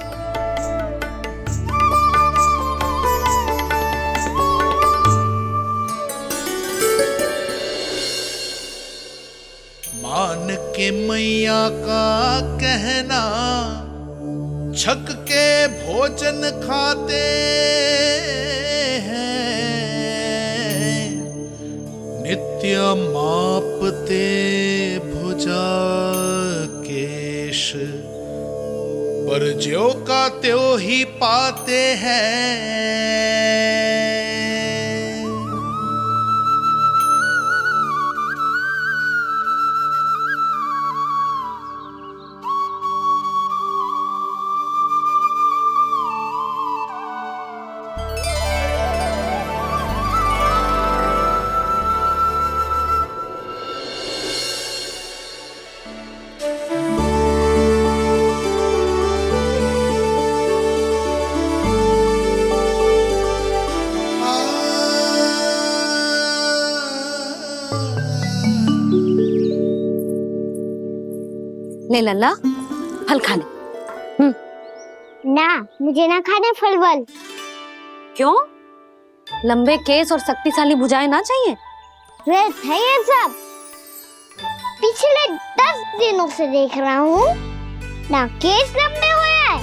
मान के मैया का कहना, छक के भोजन खाते हैं, नित्य मापते भुजा केश, पर ज्यों का त्यों ही पाते हैं। ले लल्ला, फल खा ले। ना, मुझे ना खाने फल वल। क्यों? लंबे केस और शक्तिशाली भुजाएं ना चाहिए? व्यर्थ है ये सब। पिछले 10 दिनों से देख रहा हूँ, ना केस लंबे हुए हैं,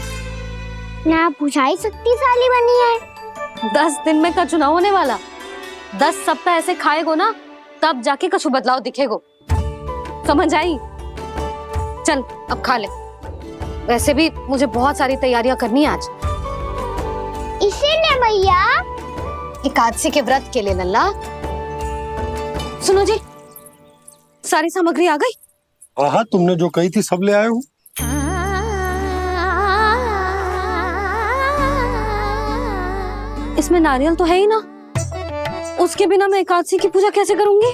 ना भुजाएं शक्तिशाली बनी है। 10 दिन में का चुनाव होने वाला, 10 सप्ताह ऐसे खाएगो ना, तब जाके कछु बदलाव दिखेगो। समझ आई? चल अब खा ले। वैसे भी मुझे बहुत सारी तैयारियां करनी है आज। इसीलिए मैया, एकादशी के व्रत के लिए लल्ला। सुनो जी, सारी सामग्री आ गई? हाँ, तुमने जो कही थी सब ले आए हूँ। इसमें नारियल तो है ही ना, उसके बिना मैं एकादशी की पूजा कैसे करूंगी?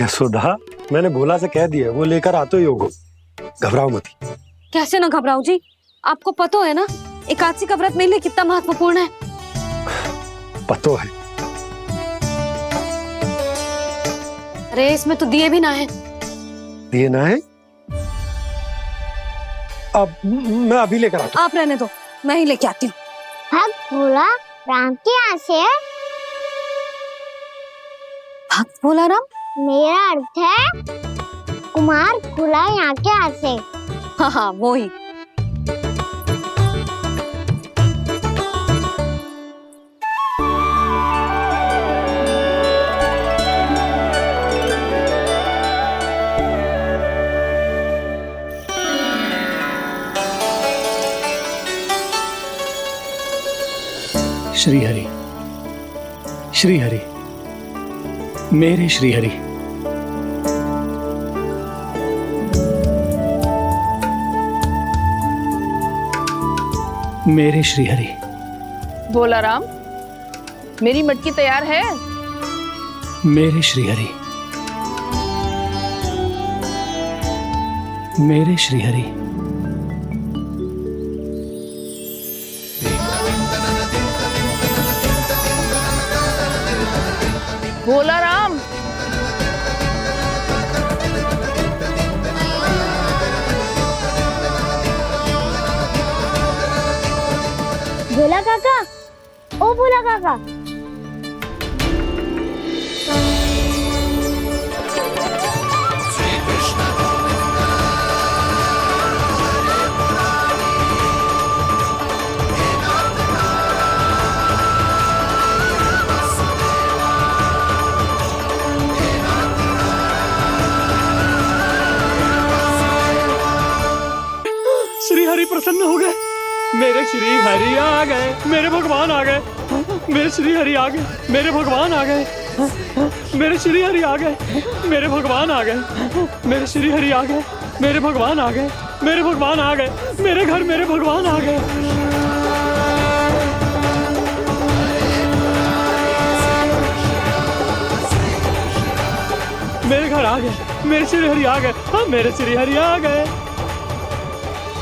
यशोदा, मैंने भोला से कह दिया, वो लेकर आते ही होगा, घबराओ मत। कैसे ना घबराओ जी, आपको पता है ना एकादशी का व्रत मेरे लिए कितना महत्वपूर्ण है। पता है। अरे इसमें तो दिए भी ना है। दिए ना है? अब मैं अभी लेकर आता हूँ। आप रहने दो, मैं ही लेके आती हूँ। भक्त भोला राम के यहाँ से है? भक्त भोला राम? मेरा अर्थ है कुमार भोला यहाँ के यहाँ से। हाँ हाँ, वो ही। श्री हरि, श्री हरि, मेरे श्री हरि। मेरे श्री हरि। भोला राम, मेरी मटकी तैयार है? मेरे श्री हरि, मेरे श्री हरि। भोला राम, भोला काका, ओ भोला काका। श्री हरि प्रसन्न हो गए। मेरे श्री हरि आ गए, मेरे भगवान आ गए। मेरे श्री हरि आ गए, मेरे भगवान आ गए। मेरे श्री हरि आ गए, मेरे भगवान आ गए। मेरे श्री हरि आ गए, मेरे भगवान आ गए। मेरे भगवान आ गए, मेरे घर मेरे भगवान आ गए। मेरे घर आ गए, मेरे श्री हरि आ गए। हाँ, मेरे श्री हरि आ गए।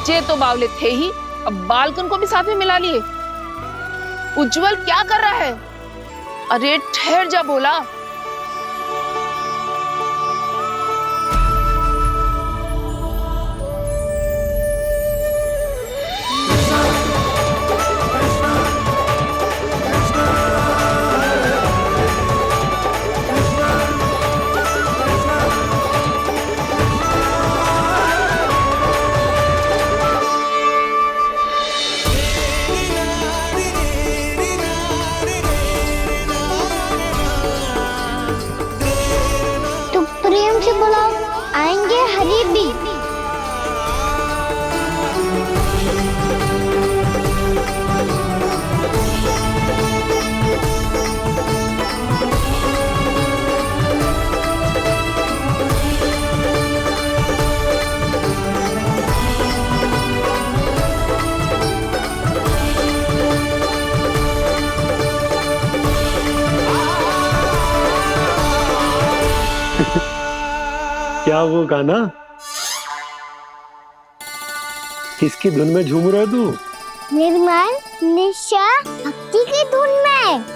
जे तो बावले थे ही, अब बालकन को भी साथ में मिला लिए। उज्जवल क्या कर रहा है? अरे ठहर जा भोला। प्रेम से बुलाओ, आएंगे हरि भी। क्या वो गाना? किसकी धुन में झूम रहा तू? निर्मल निशा भक्ति की धुन में।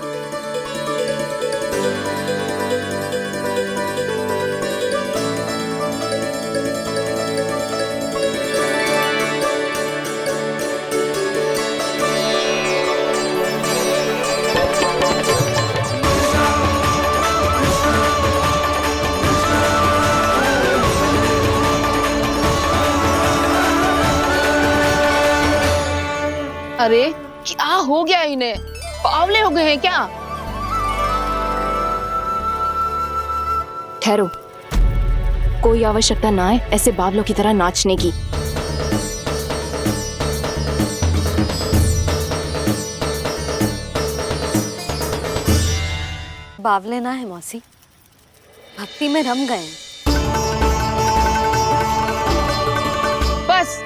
अरे क्या हो गया इन्हें? बावले हो गए हैं क्या? ठहरो, कोई आवश्यकता ना है ऐसे बावलों की तरह नाचने की। बावले ना है मौसी, भक्ति में रम गए। बस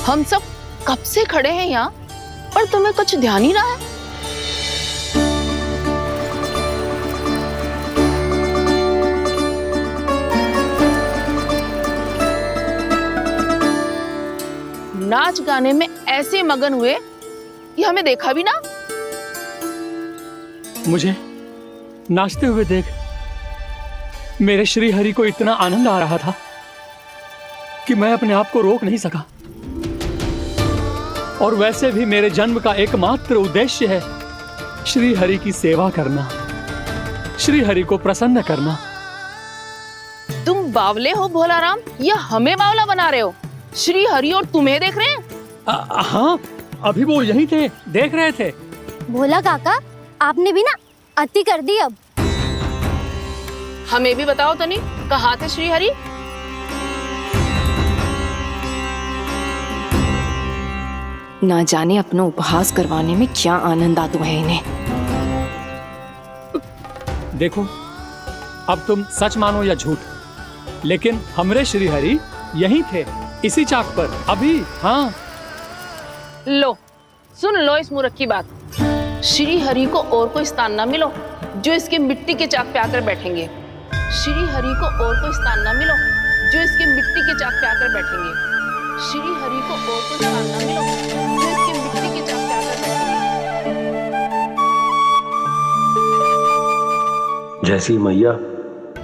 हम सब कब से खड़े हैं यहाँ, पर तुम्हें कुछ ध्यान ही रहा है। नाच गाने में ऐसे मगन हुए कि हमें देखा भी ना। मुझे नाचते हुए देख मेरे श्री हरि को इतना आनंद आ रहा था कि मैं अपने आप को रोक नहीं सका। और वैसे भी मेरे जन्म का एकमात्र उद्देश्य है श्री हरि की सेवा करना, श्री हरि को प्रसन्न करना। तुम बावले हो भोला राम, या हमें बावला बना रहे हो? श्री हरि और तुम्हें देख रहे हैं? हाँ, अभी वो यही थे, देख रहे थे। भोला काका, आपने भी ना अति कर दी। अब हमें भी बताओ तनी, कहाँ थे श्री हरि? ना जाने अपना उपहास करवाने में क्या आनंद आता है इन्हें। देखो, अब तुम सच मानो या झूठ, लेकिन हमरे श्री हरि यहीं थे, इसी चाक पर अभी। हाँ, लो सुन लो इस मूर्ख की बात। श्री हरि को और कोई स्थान ना मिलो जो इसके मिट्टी के चाक पे आकर बैठेंगे। श्री हरि को और कोई स्थान ना मिलो जो इसके मिट्टी के चाक पे आकर बैठेंगे। श्री हरि को और कोई स्थान ना मिलो जो इसके मिट्टी के चाक पे आकर बैठेंगे। जैसी मैया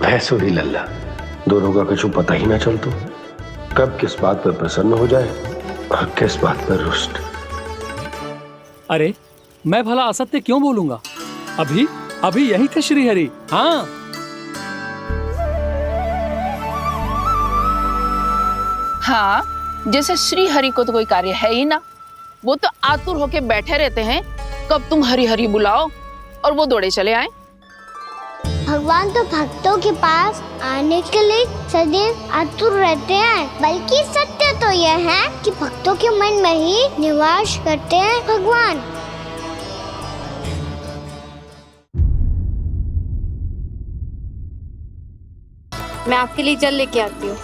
भैंसुरी लल्ला, दोनों का कुछ पता ही ना चलतो, कब किस बात पर प्रसन्न हो जाए और किस बात पर रुष्ट। अरे मैं भला असत्य क्यों बोलूंगा? अभी अभी यही थे श्री हरि। हाँ, हाँ, जैसे श्री हरि को तो कोई कार्य है ही ना, वो तो आतुर होके बैठे रहते हैं कब तुम हरि हरि बुलाओ और वो दौड़े चले आए। भगवान तो भक्तों के पास आने के लिए सदैव आतुर रहते हैं, बल्कि सत्य तो यह है कि भक्तों के मन में ही निवास करते हैं भगवान। मैं आपके लिए जल लेके आती हूँ।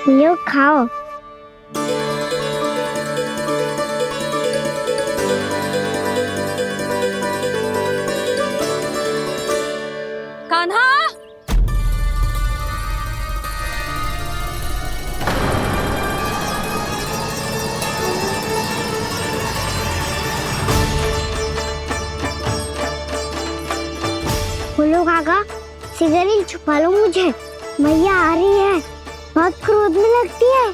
लो खाओ। कान्हा, बोलो काका, सिगरेट छुपा लो मुझे, मैया आ रही है, बहुत क्रोध में लगती है।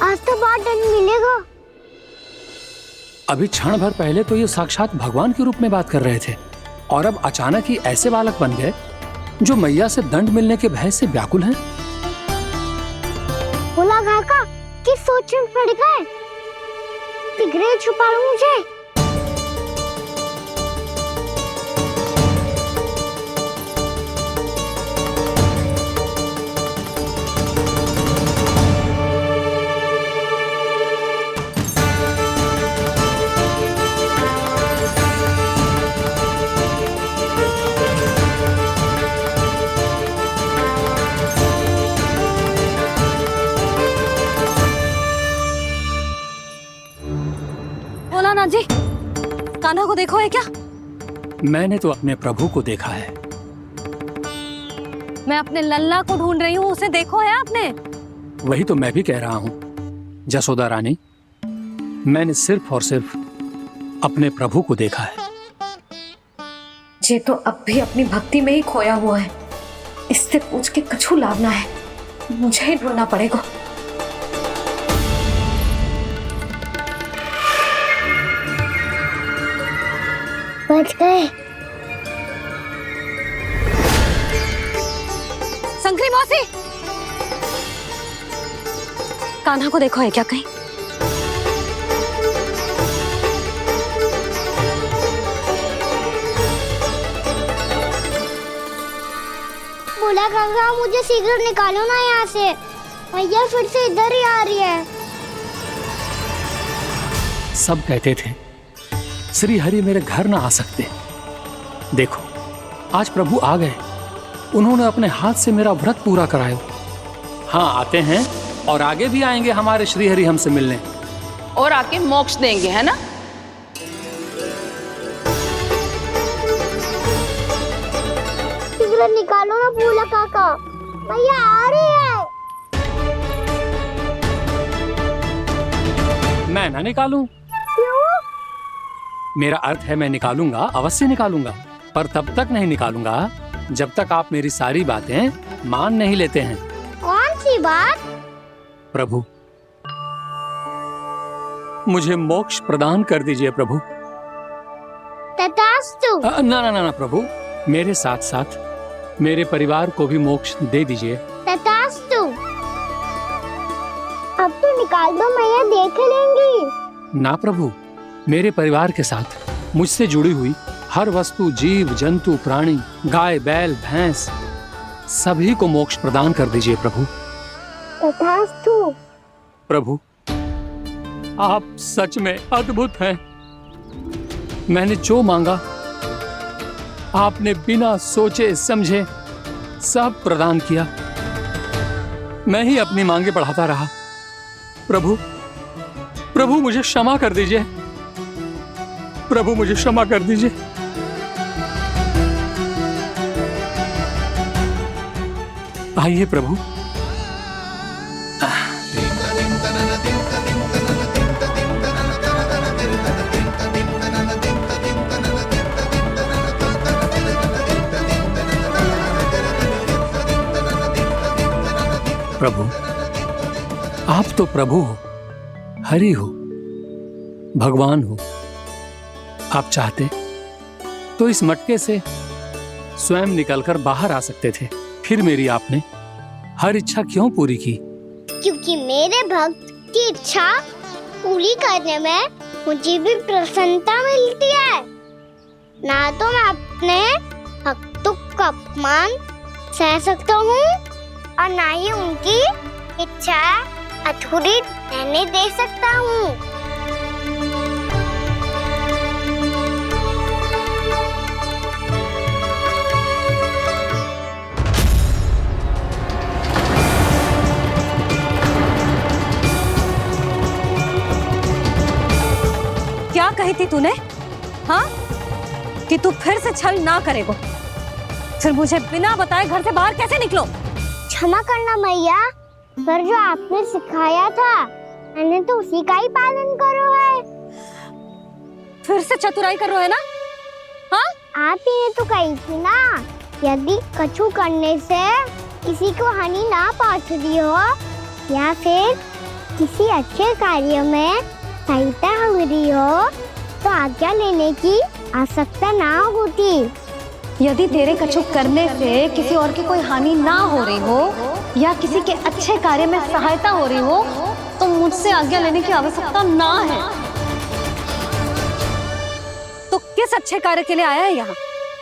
आज तो बहुत दंड मिलेगा। अभी क्षण भर पहले तो ये साक्षात भगवान के रूप में बात कर रहे थे, और अब अचानक ही ऐसे बालक बन गए जो मैया से दंड मिलने के भय से व्याकुल हैं। बोला काका, किस सोच में पड़ गए? सिगरेट छुपा लो मुझे। बोला जी, कान्हा को देखो है क्या? मैंने तो अपने प्रभु को देखा है। मैं अपने लल्ला को ढूंढ रही हूँ, उसे देखो है आपने? वही तो मैं भी कह रहा हूँ जसोदा रानी, मैंने सिर्फ और सिर्फ अपने प्रभु को देखा है। ये तो अब भी अपनी भक्ति में ही खोया हुआ है, इससे पूछ के कछु लाभ ना है, मुझे ही ढूंढना पड़ेगा। बच गए। शंकरी मौसी, कान्हा को देखो है क्या कहीं? बोला काका, मुझे सिगरेट निकालो ना यहाँ से, मैया फिर से इधर ही आ रही है। सब कहते थे श्री हरि मेरे घर ना आ सकते, देखो आज प्रभु आ गए, उन्होंने अपने हाथ से मेरा व्रत पूरा कराया। हाँ, आते हैं और आगे भी आएंगे हमारे श्री हरि हमसे मिलने, और आके मोक्ष देंगे, है ना? सिगरेट निकालो ना भोला काका, मैया आ रही है। मैं ना निकालूं? मेरा अर्थ है मैं निकालूंगा, अवश्य निकालूंगा, पर तब तक नहीं निकालूंगा जब तक आप मेरी सारी बातें मान नहीं लेते हैं। कौन सी बात? प्रभु, मुझे मोक्ष प्रदान कर दीजिए प्रभु। तथास्तु। ना ना ना ना प्रभु, मेरे साथ साथ मेरे परिवार को भी मोक्ष दे दीजिए। तथास्तु। अब तो निकाल दो, मैया देख लेंगी। ना प्रभु, मेरे परिवार के साथ मुझसे जुड़ी हुई हर वस्तु, जीव जंतु, प्राणी, गाय बैल भैंस, सभी को मोक्ष प्रदान कर दीजिए प्रभु। तथास्तु। प्रभु, आप सच में अद्भुत हैं। मैंने जो मांगा आपने बिना सोचे समझे सब प्रदान किया। मैं ही अपनी मांगे बढ़ाता रहा। प्रभु, प्रभु मुझे क्षमा कर दीजिए। प्रभु मुझे क्षमा कर दीजिए। आइए प्रभु। प्रभु, आप तो प्रभु हो, हरि हो, भगवान हो। आप चाहते तो इस मटके से स्वयं निकलकर बाहर आ सकते थे, फिर मेरी आपने हर इच्छा क्यों पूरी की? क्योंकि मेरे भक्त की इच्छा पूरी करने में मुझे भी प्रसन्नता मिलती है। ना तो मैं अपने भक्तों का अपमान सह सकता हूँ और ना ही उनकी इच्छा अधूरी रहने दे सकता हूँ। क्या कही थी तूने? हाँ, कि तू फिर से छल ना करेगा। फिर मुझे बिना बताए घर से बाहर कैसे निकलो? क्षमा करना मैया, पर जो आपने सिखाया था मैंने तो उसी का ही पालन करो है। फिर से चतुराई कर रहे हो है ना? हाँ, आप ही ने तो कही थी ना, यदि कछु करने से किसी को हानि ना पहुंचती हो या फिर किसी अच्छे कार्य में सहायता हो रही हो तो आज्ञा लेने की आवश्यकता ना होती। यदि तेरे कछु करने से किसी और की कोई हानि ना हो रही हो या किसी के अच्छे कार्य में सहायता हो रही हो तो मुझसे आज्ञा लेने की आवश्यकता ना है। तो किस अच्छे कार्य के लिए आया है यहाँ?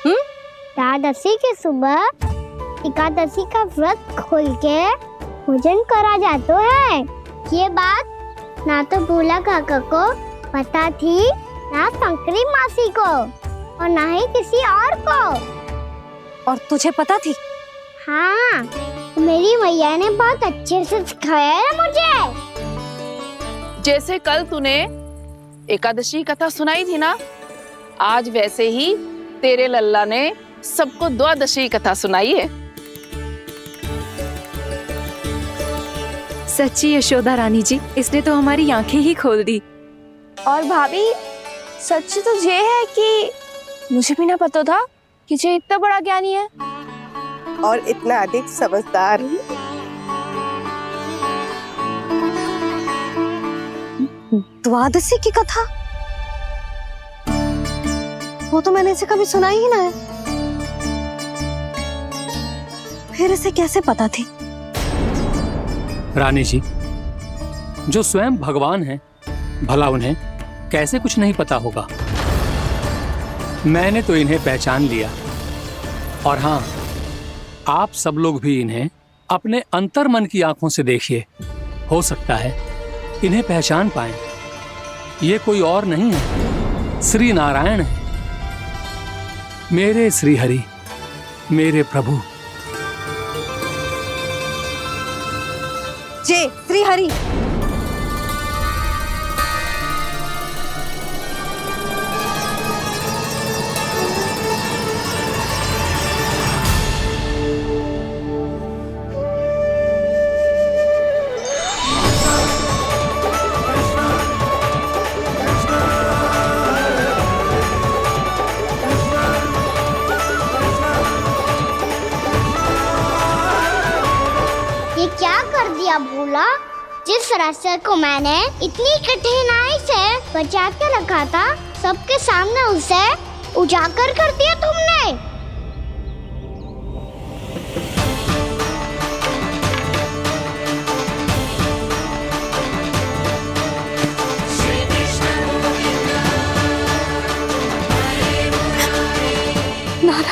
एकादशी की सुबह एकादशी का व्रत खोल के भोजन करा जाता है। ये बात ना तो भोला काका को पता थी, ना शंकरी मासी को और ना ही किसी और को। और तुझे पता थी? हाँ, मेरी मैया ने बहुत अच्छे से सिखाया है मुझे। जैसे कल तूने एकादशी कथा सुनाई थी ना, आज वैसे ही तेरे लल्ला ने सबको द्वादशी कथा सुनाई है। सच्ची यशोदा रानी जी, इसने तो हमारी आंखें ही खोल दी। और भाभी, सच तो ये है कि मुझे भी ना पता था कि ये इतना बड़ा ज्ञानी है और इतना अधिक समझदार। द्वादशी की कथा? वो तो मैंने इसे कभी सुना ही ना है। फिर इसे कैसे पता थी? रानी जी, जो स्वयं भगवान हैं, भला उन्हें कैसे कुछ नहीं पता होगा? मैंने तो इन्हें पहचान लिया। और हाँ, आप सब लोग भी इन्हें अपने अंतर्मन की आंखों से देखिए, हो सकता है इन्हें पहचान पाएं। ये कोई और नहीं है, श्री नारायण है, मेरे श्री हरि, मेरे प्रभु। जय श्री हरि। ये क्या कर दिया भोला? जिस रास्ते को मैंने इतनी कठिनाई से बचा के रखा था, सबके सामने उसे उजागर कर दिया तुमने।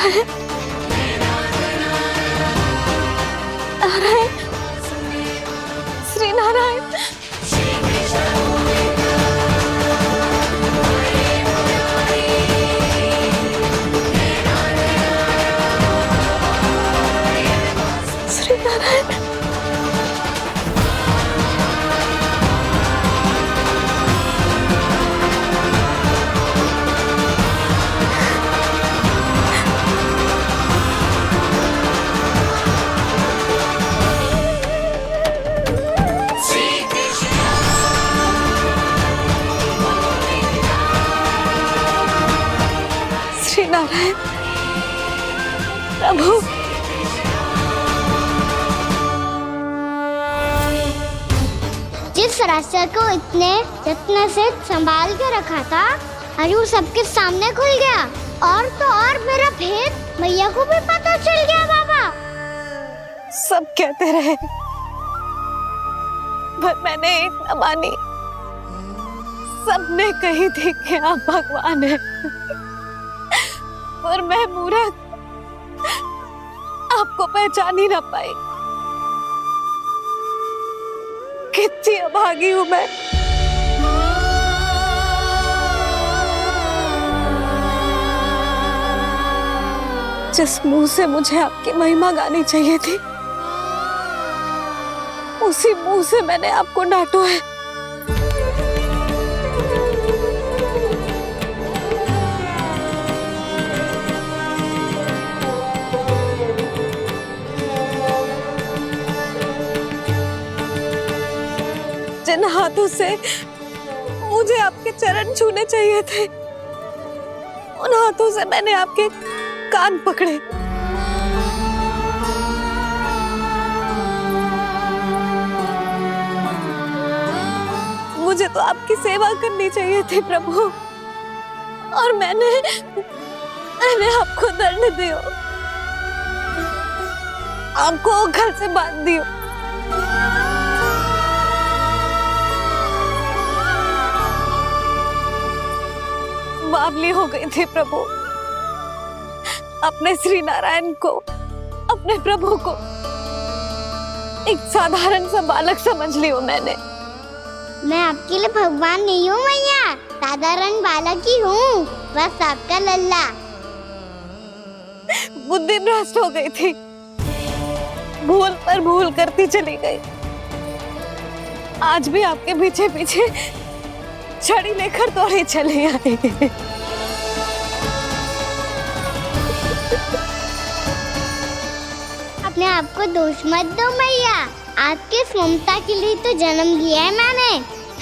नारायण नारायण श्री नारायण। श्री नारायण। श्री नारायण प्रभु। जिस रास्ते को इतने यत्न से संभाल के रखा था आज वो सबके सामने खुल गया। और तो और मेरा भेद मैया को भी पता चल गया। बाबा सब कहते रहे पर मैंने एक न मानी। सबने कही थी कि आप भगवान हैं पर मैं मूर्ख आपको पहचान ही ना पाई। कितनी अभागी हूं मैं। जिस मुंह से मुझे आपकी महिमा गानी चाहिए थी उसी मुंह से मैंने आपको डांटा है। जिन हाथों से मुझे आपके चरण छूने चाहिए थे उन हाथों से मैंने आपके कान पकड़े। मुझे तो आपकी सेवा करनी चाहिए थी प्रभु और मैंने आपको दंड दिया, आपको घर से बांध दिया। बावली हो गई थी प्रभु। अपने श्री नारायण को, अपने प्रभु को एक साधारण सा बालक समझ लियो मैंने। मैं आपके लिए भगवान नहीं हूँ मैया, साधारण बालक ही हूँ, बस आपका लल्ला। बुद्धि भ्रष्ट हो गई थी, भूल पर भूल करती चली गई। आज भी आपके पीछे पीछे छड़ी लेकर दौड़ी चली आई। अपने आप को दोष मत दो मैया, आपके ममता के लिए तो जन्म लिया है मैंने।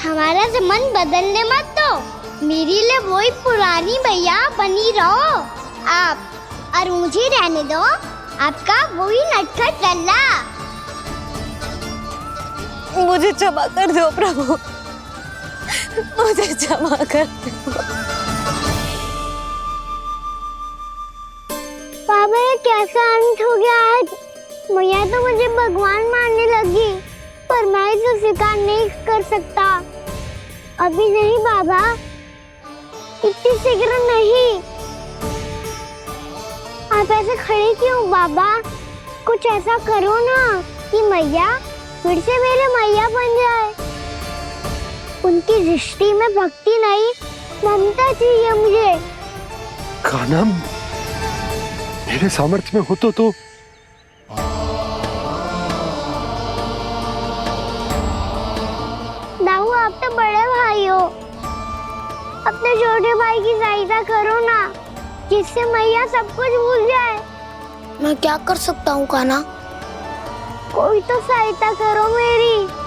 हमारा से मन बदलने मत दो, मेरे लिए वही पुरानी मैया बनी रहो आप, और मुझे रहने दो आपका वही नटखट लल्ला। मुझे क्षमा कर दो प्रभु, मुझे क्षमा कर दो। बाबा ये कैसा अंत हो गया आज? मैया तो मुझे भगवान मानने लगी पर मैं इसे स्वीकार नहीं कर सकता। अभी नहीं बाबा, इतनी शीघ्र नहीं। आप ऐसे खड़े क्यों बाबा? कुछ ऐसा करो ना कि मैया फिर से मेरे मैया बन जाए। उनकी दृष्टि में भक्ति नहीं ममता चाहिए मुझे। कान्हा मेरे सामर्थ्य में हो तो दाऊ आप तो बड़े भाई हो, अपने छोटे भाई की सहायता करो ना, जिससे मैया सब कुछ भूल जाए। मैं क्या कर सकता हूँ कान्हा? कोई तो सहायता करो मेरी।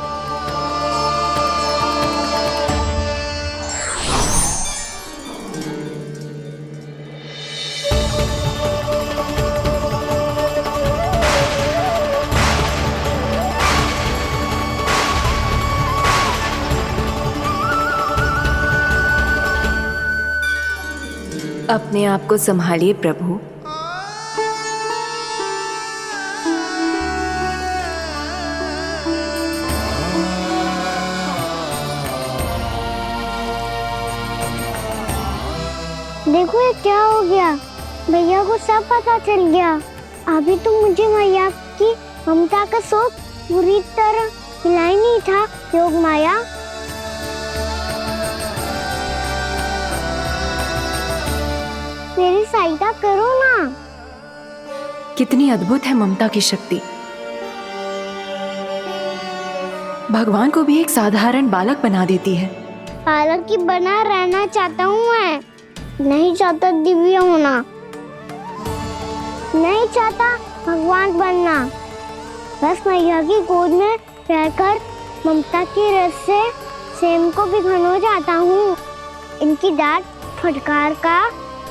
अपने आप को संभालिए प्रभु। देखो ये क्या हो गया? भैया को सब पता चल गया। अभी तो मुझे मैया की ममता का शौक पूरी तरह मिला ही नहीं था। योग माया, मेरी सहायता करो ना। कितनी अद्भुत है ममता की शक्ति। भगवान को भी एक साधारण बालक बना देती है। बालक की बना रहना चाहता हूँ मैं, नहीं चाहता दिव्य होना, नहीं चाहता भगवान बनना। बस मैया की गोद में रहकर ममता की रस से सेम को भी घनो चाहता हूँ। इनकी डांट फटकार का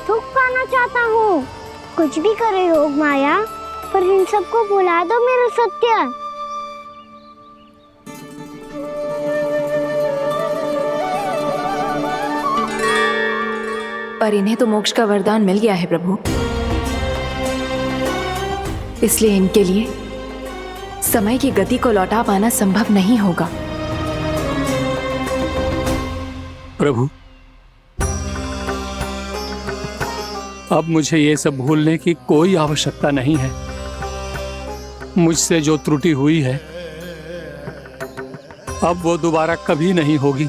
सुख पाना चाहता हूँ। कुछ भी करे योग माया, पर इन सबको भुला दो मेरा सत्य। पर इन्हें तो मोक्ष का वरदान मिल गया है प्रभु, इसलिए इनके लिए समय की गति को लौटा पाना संभव नहीं होगा। प्रभु, अब मुझे ये सब भूलने की कोई आवश्यकता नहीं है। मुझसे जो त्रुटि हुई है अब वो दोबारा कभी नहीं होगी।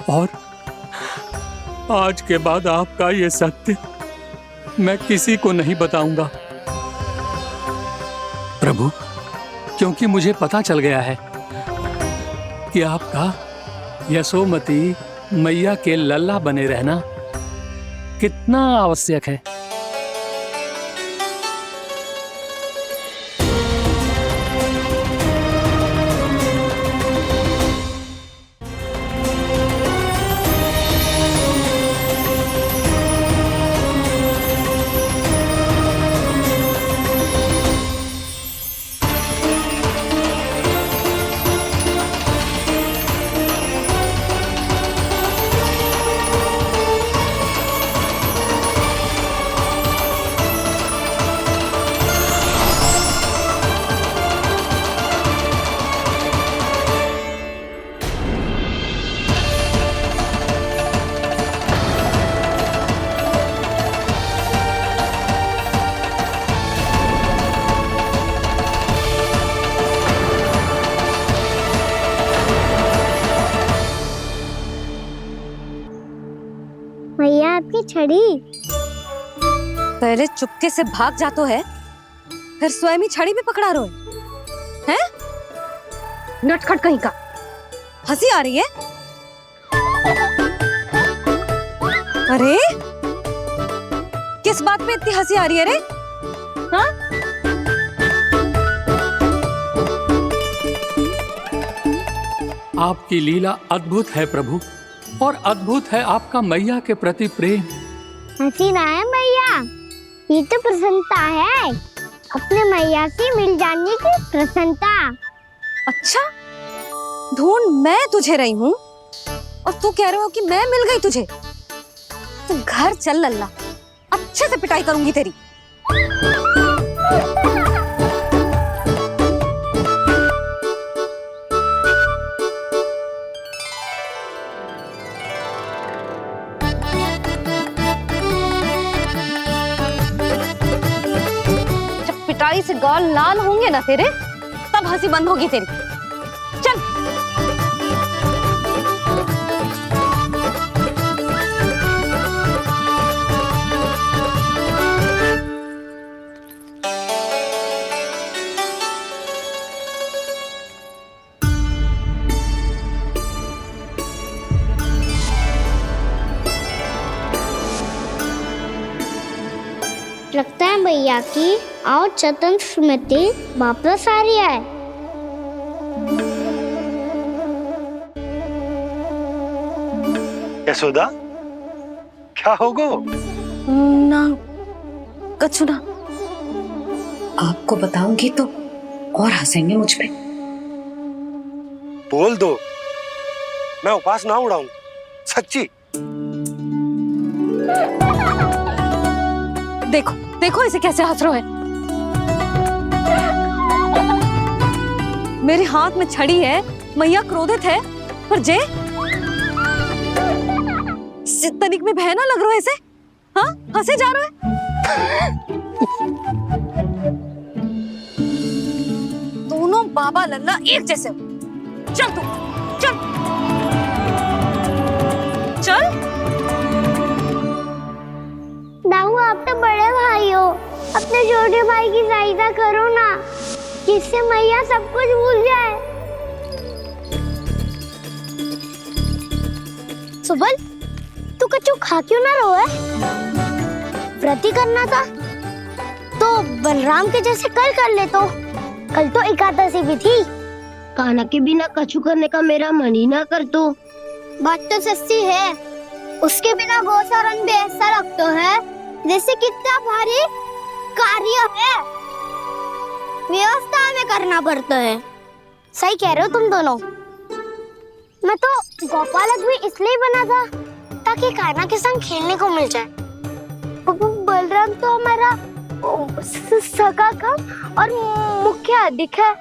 और आज के बाद आपका ये सत्य मैं किसी को नहीं बताऊंगा प्रभु, क्योंकि मुझे पता चल गया है कि आपका यशोमती मैया के लल्ला बने रहना कितना आवश्यक है। मैया आपकी छड़ी। पहले चुपके से भाग जातो है, फिर स्वयं ही छड़ी भी पकड़ा रोए हैं? नटखट कहीं का। हंसी आ रही है? अरे किस बात पे इतनी हंसी आ रही है रे? हाँ? आपकी लीला अद्भुत है प्रभु, और अद्भुत है आपका मैया के प्रति प्रेम। हंसी ना है मैया, ये तो प्रसन्नता है, अपने मैया से मिल जाने की प्रसन्नता। अच्छा, ढूंढ मैं तुझे रही हूँ और तू कह रहे हो कि मैं मिल गई तुझे। तू घर चल लल्ला, अच्छे से पिटाई करूंगी तेरी। पिटाई से गाल लाल होंगे ना तेरे, तब हंसी बंद होगी तेरी। चल। लगता है भैया की और चतन स्मृति वापस आ रही है। यशोदा, क्या होगो? ना कछु ना। आपको बताऊंगी तो और हंसेंगे मुझ पे। बोल दो, मैं उपास ना उड़ाऊं, सच्ची। देखो देखो इसे कैसे हंस रहा है। मेरे हाथ में छड़ी है, मैया क्रोधित है, पर जे तनिक में भय ना लग रहा है इसे। हाँ हंसे जा रहा है। दोनों बाबा लल्ला एक जैसे हो। चल तू चल चल। दाऊ आप तो बड़े भाई हो, अपने छोटे भाई की सहायता करो ना, जिससे मैया सब कुछ भूल जाए। सुबल, तू कच्चू खा क्यों ना रहो है? व्रत ही करना था तो बलराम के जैसे कल कर ले। तो कल तो एकादशी भी थी। कान्हा के बिना कछु करने का मेरा मन ही ना कर। तो बात तो सच्ची है, उसके बिना गोचारण भी ऐसा लगता है जैसे कितना भारी कार्य है, व्यवस्था में करना पड़ता है। सही कह रहे हो तुम दोनों। मैं तो गोपालक भी इसलिए बना था ताकि कान्हा के संग खेलने को मिल जाए। बलराम तो हमारा सगा कम और मुख्य अधिक है।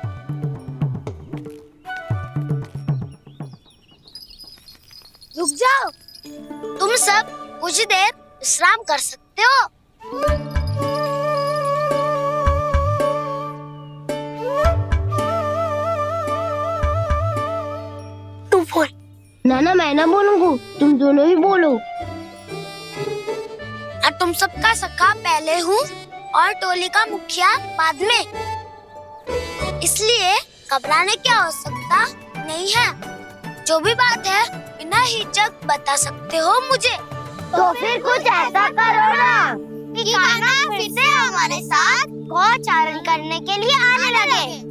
रुक जाओ, तुम सब कुछ देर विश्राम कर सकते हो। तू बोल। ना मैं ना बोलूंगा, तुम दोनों ही बोलो। और तुम सबका सखा पहले हूँ और टोली का मुखिया बाद में, इसलिए घबराने की आवश्यकता नहीं है। जो भी बात है बिना हिचक बता सकते हो मुझे। तो फिर कुछ ऐसा करो ना कि कान्हा फिर से हमारे साथ गोचारण करने के लिए आने लगे।